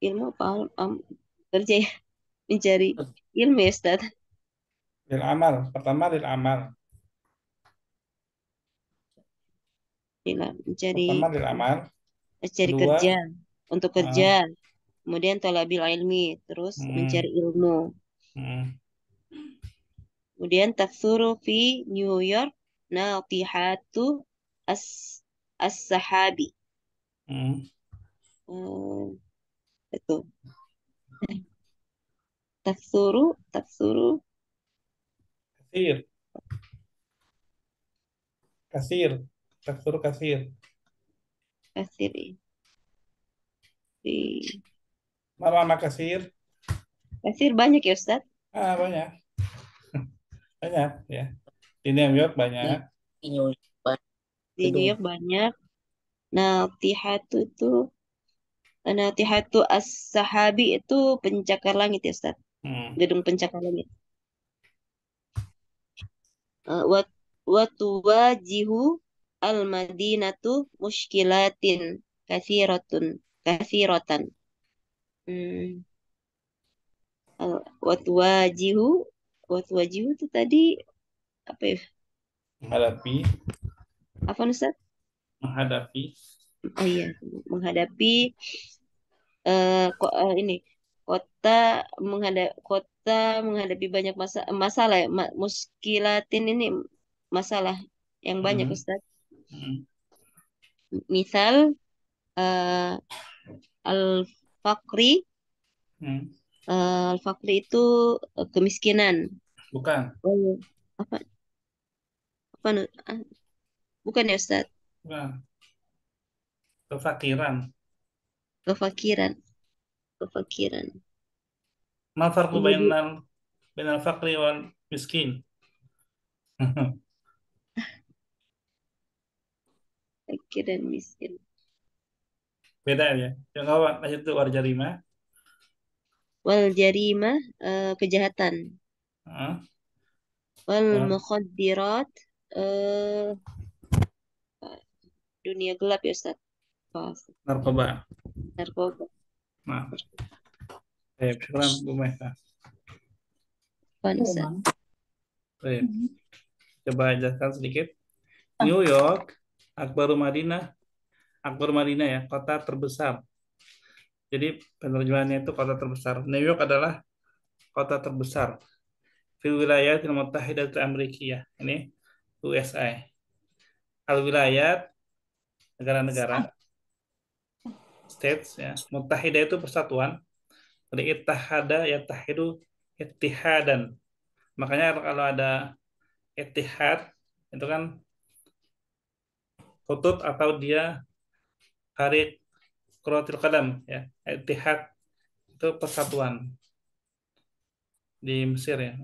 D: ilmu apa kerja ya mencari ilmu ya Ustaz.
A: Lil amal. Pertama lil amal.
D: Mencari
A: Pertama lil amal.
D: cari
A: Kedua,
D: kerja untuk kerja, kemudian talabil ilmi, terus mencari ilmu, kemudian taksuru fi New York natihatu as as-sahabi. Itu taksuru
A: kasir. Kasir. Taksur kasir.
D: kasir di
A: Mana kasir?
D: kasir banyak ya Ustaz.
A: Banyak. Banyak ya. Di New York banyak.
D: Di New York banyak. Natihatu as-sahabi itu pencakar langit ya Ustaz. Gedung pencakar langit. Wa tuwajihu al-madinatu mushkilatin kathiratan. Wa tuwajihu itu tadi apa ya?
A: Menghadapi.
D: Apa Ustaz?
A: Menghadapi.
D: Oh iya, menghadapi ini kota menghadapi banyak masalah ya, muskilatin ini masalah yang banyak Ustaz. Misal al-faqri al-faqri itu kemiskinan.
A: Bukan.
D: Apa bukan ya Ustaz?
A: Bukan. Kefakiran.
D: Kefakiran.
A: Ma farqu Bainal faqri wal miskin.
D: Fakir dan miskin.
A: Beda ya. Yang kawan lanjut tuh war jarimah.
D: Wal jarimah, kejahatan.
A: Heeh.
D: Wal
A: Wal
D: mukhaddirat, eh, dunia gelap ya Ustaz. Pas.
A: narkoba.
D: Narkoba.
A: Nah, baik, syukran Bu Meka.
D: Pan Ustaz.
A: Baik, coba jelaskan sedikit. New York, Akbaru Madinah, Akbar Madinah ya, kota terbesar. Jadi penerjemahannya itu kota terbesar. New York adalah kota terbesar di wilayah Muttahidah Amerika. Ini USA. Al wilayat negara-negara, states ya. Muttahidah itu persatuan. Dari ittihada ya tahidu ittihadan. Makanya kalau ada ittihad itu kan khutut atau dia tarik Kuratil Qadam ya. Ittihad itu persatuan di Mesir ya.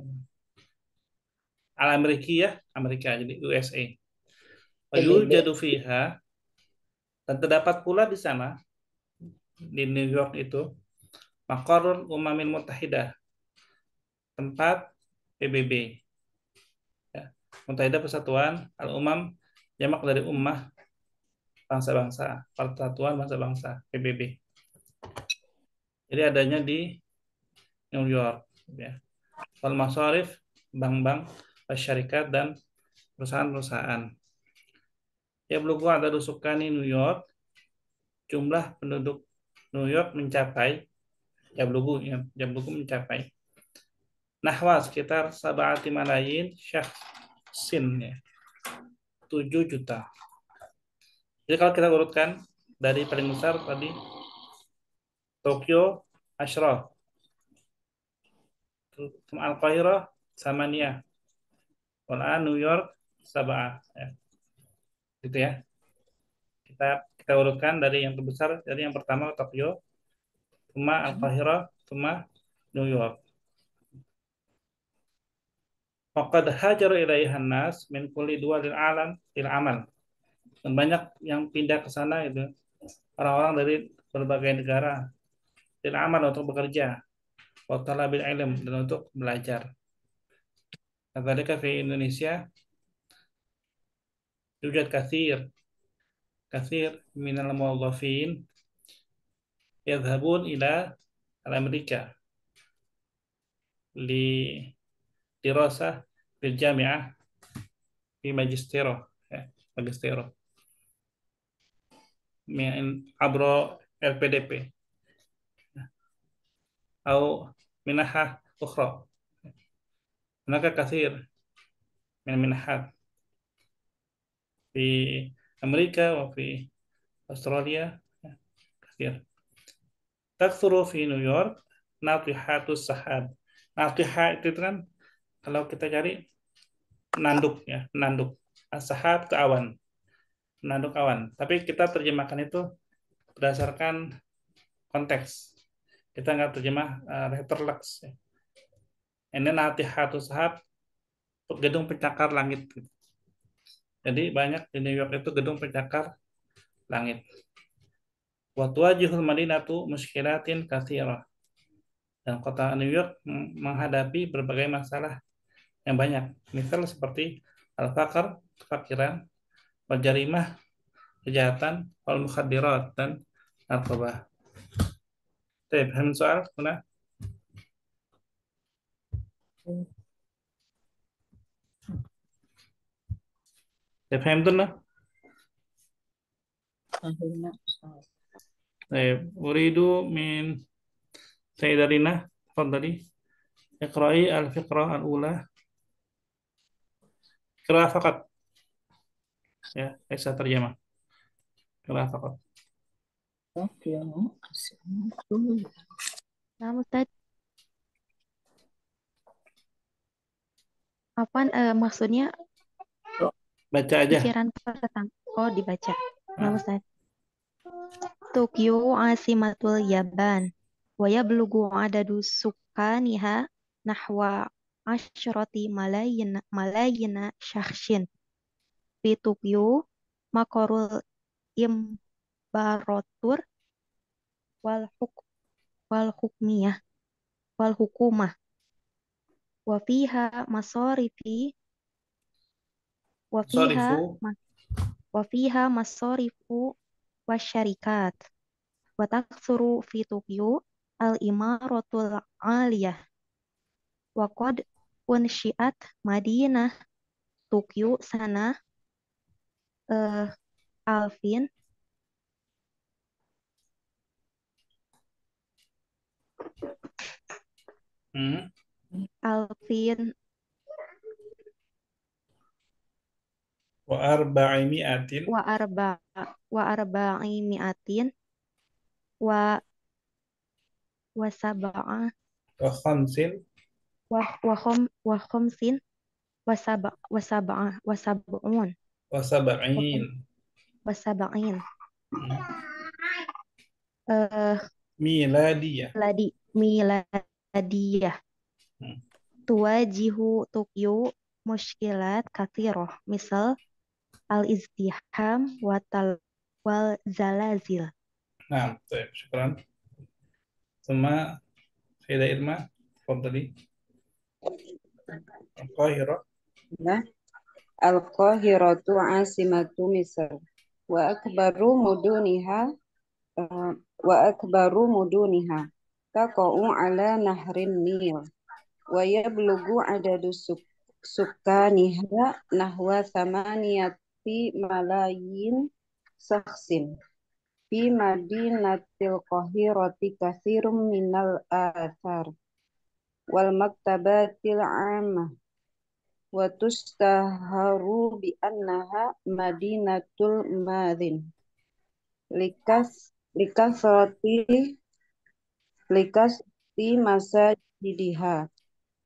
A: Al Amerika ya, Amerika jadi USA. Yujadu fiha dan terdapat pula di sana di New York itu Maqarrul Umamil Muttahidah, tempat PBB ya. Muttahidah Persatuan, Al-Umam jamak dari ummah, bangsa-bangsa, Persatuan Bangsa-Bangsa, PBB. Jadi adanya di New York ya. Wal masarif, bank-bank, syarikat dan perusahaan-perusahaan. Ya belum ada sukani New York, jumlah penduduk New York mencapai ya belum mencapai nahwa sekitar sab'ati malayin syakhsin ya. 7 juta. Jadi kalau kita urutkan dari paling besar tadi Tokyo Ashraf, Al-Qahirah Samaniyah, New York Sabah ya. Gitu ya. Kita urutkan dari yang terbesar, dari yang pertama Tokyo, Tuma Al-Qahirah, Tuma New York. Faqad hajar ilaihan nas min kulli duwalil alam il amal. Dan banyak yang pindah ke sana itu orang-orang dari berbagai negara il amal untuk bekerja, wa talabil ilm dan untuk belajar. Kadzalika di Indonesia yujad katsir minal muwazzafin yadhhabun ila al-Amerika li dirasah fil jami'ah fi magistero ya, magistero min abro LPDP atau minahah ukhra. Maka katsir min minahat di Amerika wa fi Australia ya, katsir. Taktsuru fi New York natihatus sahab. Natihah itu kan kalau kita cari nanduk ya, nanduk. As-sahab itu awan, nanduk awan. Tapi kita terjemahkan itu berdasarkan konteks. Kita nggak terjemah letterlux ya. Ini natihatus sahab gedung pencakar langit. Jadi banyak di New York itu gedung pencakar langit. Wa tuwajihul madinatu muskilatin katsirah. Dan kota New York menghadapi berbagai masalah yang banyak. Misal seperti al-faqr, kefakiran, wal jarimah, kejahatan, wal mukhaddirat dan narkoba. Baik, paham soal? Mana? Paham tuh nah? Baik, uridu min Sayyidarina, tafadhali. Iqra'i al-fiqrah al-ula. Qira'ah faqat. Ya, bisa terjemah. Qira'ah faqat.
G: Nah, Ustaz, apaan maksudnya
A: Baca aja.
G: pikiran tentang dibaca. Nah,
A: Nah,
G: Ustaz. Tokyo asimatul Yaban. Wa yablughu adadu sukkaniha nahwa asyrati malayina syakhsin fi Tokyo makorul imbaratur wal huk wal hukmiyah wal hukumah wa fiha masarifi wa fiha
A: Sorifu.
G: ma- wa fiha masarifu wasyarikat wa taksuru fi Tokyo al imaratul aliyah wa qad unsyiat Madinah Tokyo sana eh, alfin
A: Hmm.
G: alfin
A: Wa arba'imi'atin.
G: wa arba wa arba'imiatin wa wa sab'a
A: Wa khamsin.
G: wa khamsin wa sab'a wa sab'un
A: Wa
G: wa
A: sab'in.
G: sab'in
A: Hmm.
G: eh
A: Miladiyah.
G: miladiyah
A: Hmm.
G: tuwajihu Tokyo muskilat katsiroh misal al-izdiham wal zalazil.
A: Nah, baik. Syukran. Sama Sayyidah Irma. Tadi Al-Qahirah.
F: Ya. Al-Qahiratu asimatu Misr wa akbaru muduniha wa akbaru muduniha taqa'u ala nahrin Nil wa yablughu adadu sukkaniha nahwa thamaniyati malayin sakhsin fi madinatil Qahirati katsirum minal athar wal maktabatil 'ammah wa tustaharu bi annaha madinatul madin likas likasrati masajidiha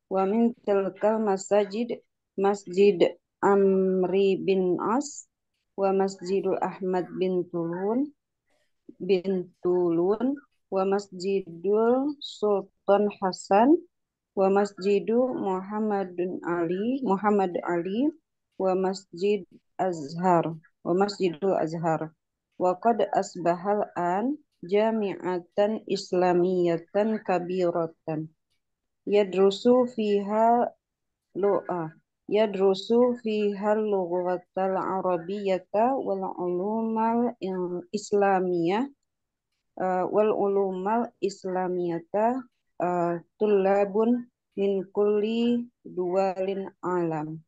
F: wa min tilkal masajid masjid Amri bin As wa masjidul Ahmad bin Tulun wa masjidul Sultan Hasan wa masjidu Muhammad Ali wa masjidul Azhar wa qad asbahal an jami'atan islamiyatan kabiratan yadrusu fiha lu'ah yadrusu fiha lughatal arabiyyata islamiyah wal ulumal islamiyata tulabun min kulli duwalin alam.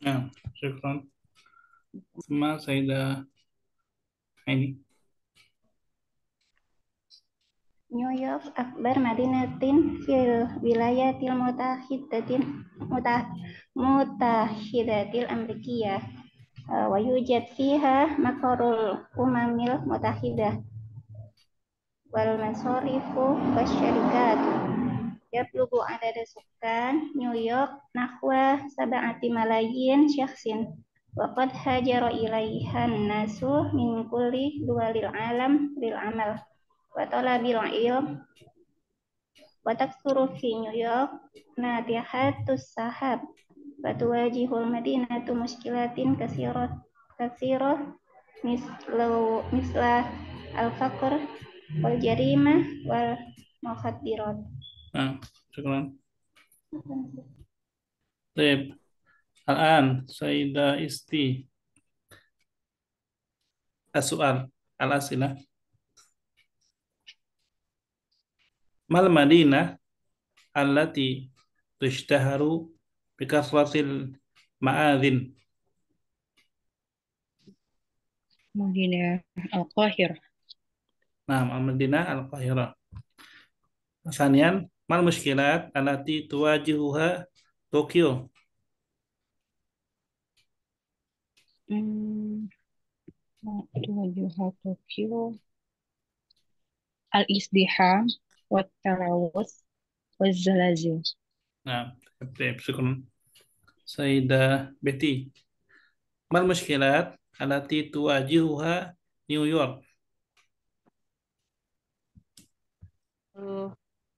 A: Nah, syukran. Sama Sayyidah ini.
E: New York akbar madinatin fil wilayatil mutahidatil Amerikiyah wa yujad fiha makarul umamil mutahidah wal masarifu wasyarikat yablugu adada sukan New York nahwa sab'ati malayin syakhsin wa qad hajara ilaihan nasu min kulli duwalil alam lil amal wa talabil ilm wa taksuru fi New York natihatus sahab wa tuwajihul madinatu muskilatin kasirah misla al-faqr wal jarimah wal mukhaddirat.
A: Nah, syukran. Baik. Al-an Sayyidah Isti. As-su'al. Al-asilah. Mal Madinah allati tushtaharu bikasratil ma'adhin.
G: Madinah Al-Qahirah.
A: Nah, Al-Madinah Al-Qahirah. Sanian, mal muskilat allati tuwajihuha Tokyo.
G: Tuwajuha Tokyo al-izdiham wa talawus wa zalazil.
A: Nah, baik. Syukran. Sayyidah Betty. Mal muskilat allati tuwajihuha New York.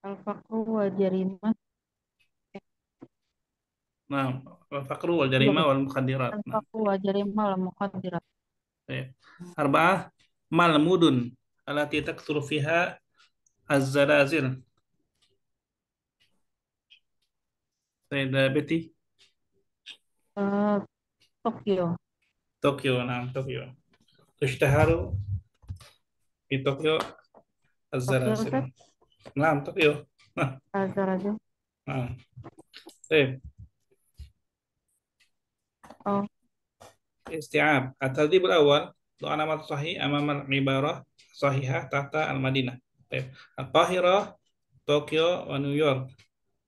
B: Al-faqru wal jarimah
A: Nah, al-faqru wal jarima
B: belum.
A: wal mukhadirat. Nah,
B: Al-faqru wa jarima wal muqaddirat.
A: baik. Arba'ah mal mudun allati taktsuru fiha az-zalazil. Sayyidah Betty,
B: Eh, Tokyo.
A: Tokyo. Nah, Tokyo. Tushtaharu di Tokyo
B: Tokyo
A: az-zalazil.
B: Ustaz.
A: Nah, Tokyo. Nah,
B: Azaraja.
A: nah. Baik.
B: Oh,
A: Isti'ab. At-tadrib al-awwal doa nama sahih amam al-ibarah sahihah tahta al-Madinah. Baik. Al-Qahirah, Tokyo, wa New York.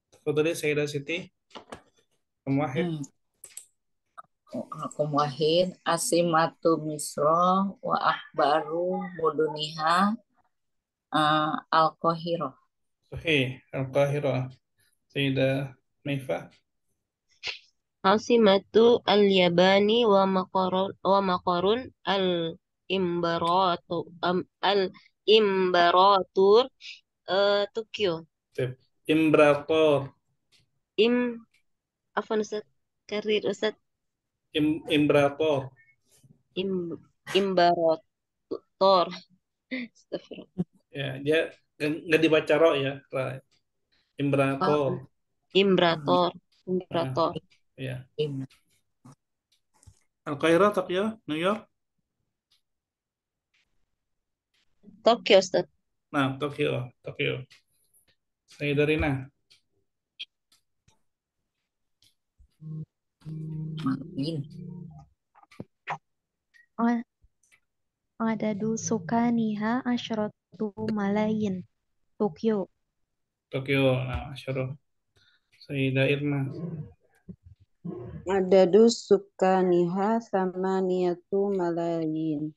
A: Tafadhali Sayyidah Siti. Wahid.
C: Raqam wahid asimatu misro wa akhbaru muduniha al-Qahirah.
A: Sahih. Al-Qahirah. Sayyidah Naifah.
D: Asimatu al-Yabani wa maqarun al-Imbaratur Tokyo.
A: Baik. Imperator.
D: Im apa Ustaz? Karir Ustaz.
A: Imperator.
D: Imbarator. Astagfirullah.
A: Ya, dia nggak dibaca ro ya.
C: Oh,
A: Imperator.
D: Imbrator.
A: Nah,
D: Imbrator.
A: ya. Al-Qairah, Tokyo, New York.
D: Tokyo Ustaz.
A: Nah, Tokyo, Tokyo. Sayyidah Rina.
C: Makin.
H: Adadu sukaniha asyratu malayin. Tokyo.
A: Tokyo, nah, Asyarah. Sayyidah Irma.
F: Adadu sukaniha samaniyatu malayin.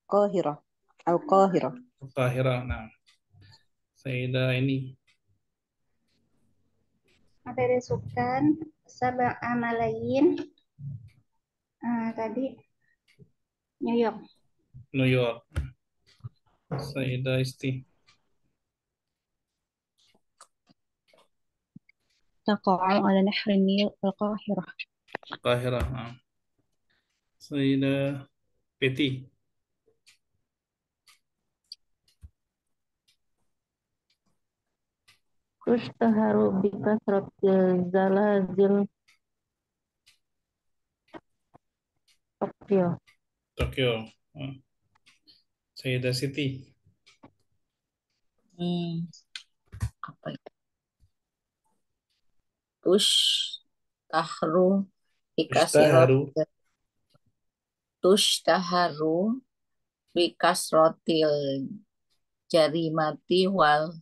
F: Qahirah. Al-Qahirah.
A: Al-Qahirah, nah. Sayyidah ini.
E: Ada sukan sab'a malayin. Tadi New York.
A: New York. Sayyidah Isti.
G: Taqa'u ala nahri Nil al-Qahirah.
A: Al-Qahirah, nah. Sayyidah Peti.
B: tushtaharu bi kasratil zalazil Tokyo.
A: Tokyo. Nah. Sayyidah Siti.
C: Apa itu? Tush tahru
A: Ishtaharu.
C: tush taharu bikasrotil jarimati wal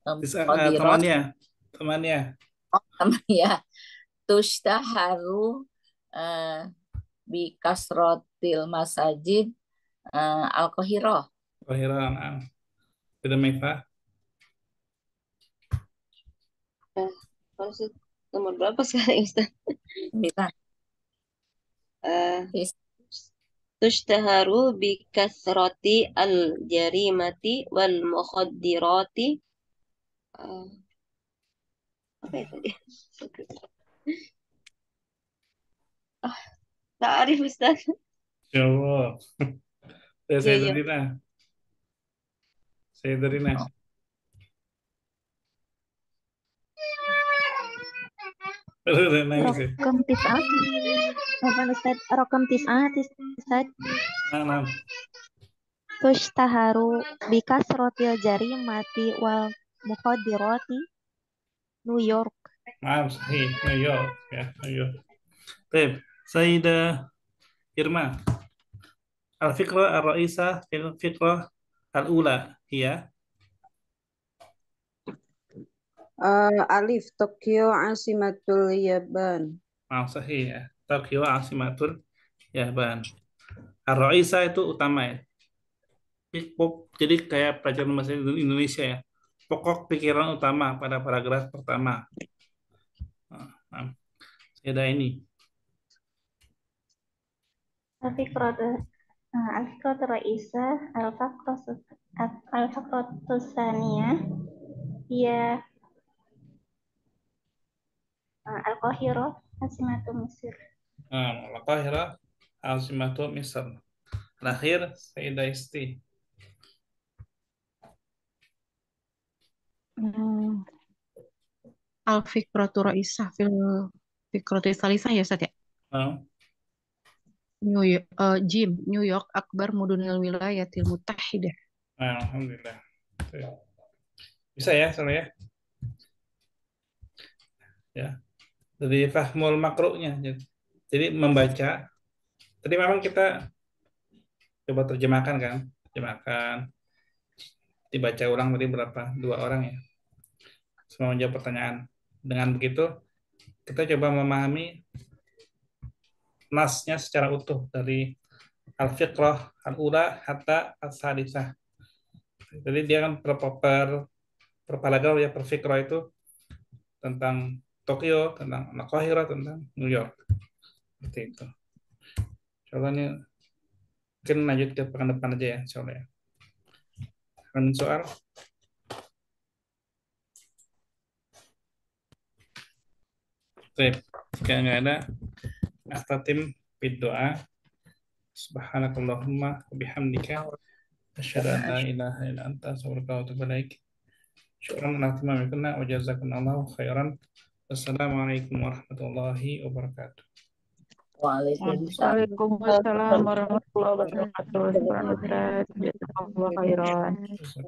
C: qadirat.
A: Temannya.
C: Ya, tush taharu bikasrotil masajid al-Qahirah.
A: Al-Qahirah, nah. Sayyidah Maifah.
D: Ustaz, nomor berapa sekarang Ustaz?
C: Kita
D: Tushtaharu bi kasrati al-jarimati wal mukhaddirati. Apa ya tadi? Tak arif Ustaz.
A: Insyaallah.
D: Iya,
A: Sayyidah
D: iya.
A: Rina. Sayyidah Rina. Nangis ya.
H: Rokam tis'ah. Apa Ustaz? Rokam tis'ah Ustaz.
A: Nah.
H: Tushtaharu bi kasratil jarimati wal muqaddirati New York.
A: Maaf, sahih. New York. Ya, New York. Baik. Sayyidah Irma. Al-fiqrah ar-ra'isah fil fiqrah al-ula hiya.
F: Alif Tokyo asimatul Yaban.
A: Maaf, sahih ya. Tokyo asimatul Yaban. Ar-ra'isah itu utama ya. Jadi kayak pelajaran bahasa Indonesia ya. Pokok pikiran utama pada paragraf pertama. Nah, ada ini.
E: Al-fiqratu ra'isah al-faqratu tsaniyah ya Al-Qahirah Asimatu Mesir.
A: Al-Qahirah Asimatu Misr. Terakhir Sayyidah Isti.
G: Hmm, Al-Fikratu Raisah fil Fikratu Salisah ya Ustaz ya?
A: Oh,
G: Jim, New York Akbar Mudunil Wilayatil Muttahidah.
A: Alhamdulillah. Bisa ya, soalnya ya. Dari fahmul makruhnya. Jadi membaca. Tadi memang kita coba terjemahkan kan, terjemahkan, dibaca ulang tadi berapa? 2 orang ya. Semua menjawab pertanyaan. Dengan begitu kita coba memahami nasnya secara utuh dari al-fiqrah al-ula hatta as-sadisah. Jadi dia kan per paragraf ya, per fiqrah itu tentang Tokyo, tentang Al-Qahirah, tentang New York. Seperti itu. Coba nih mungkin lanjut ke pekan depan aja ya, insya Allah ya. Ada soal? Baik, jika nggak ada, akhtatim berdoa. Subhanakallahumma wabihamdika asyhadu an la ilaha illa anta astaghfiruka wa atubu ilaik. Syukran ala tamamikunna wa jazakumullahu khairan. Wassalamualaikum warahmatullahi wabarakatuh.
C: Waalaikumsalam.
B: Waalaikumsalam warahmatullahi wabarakatuh. Syukran Ustaz. Jazakallahu khairan.
F: Ustaz.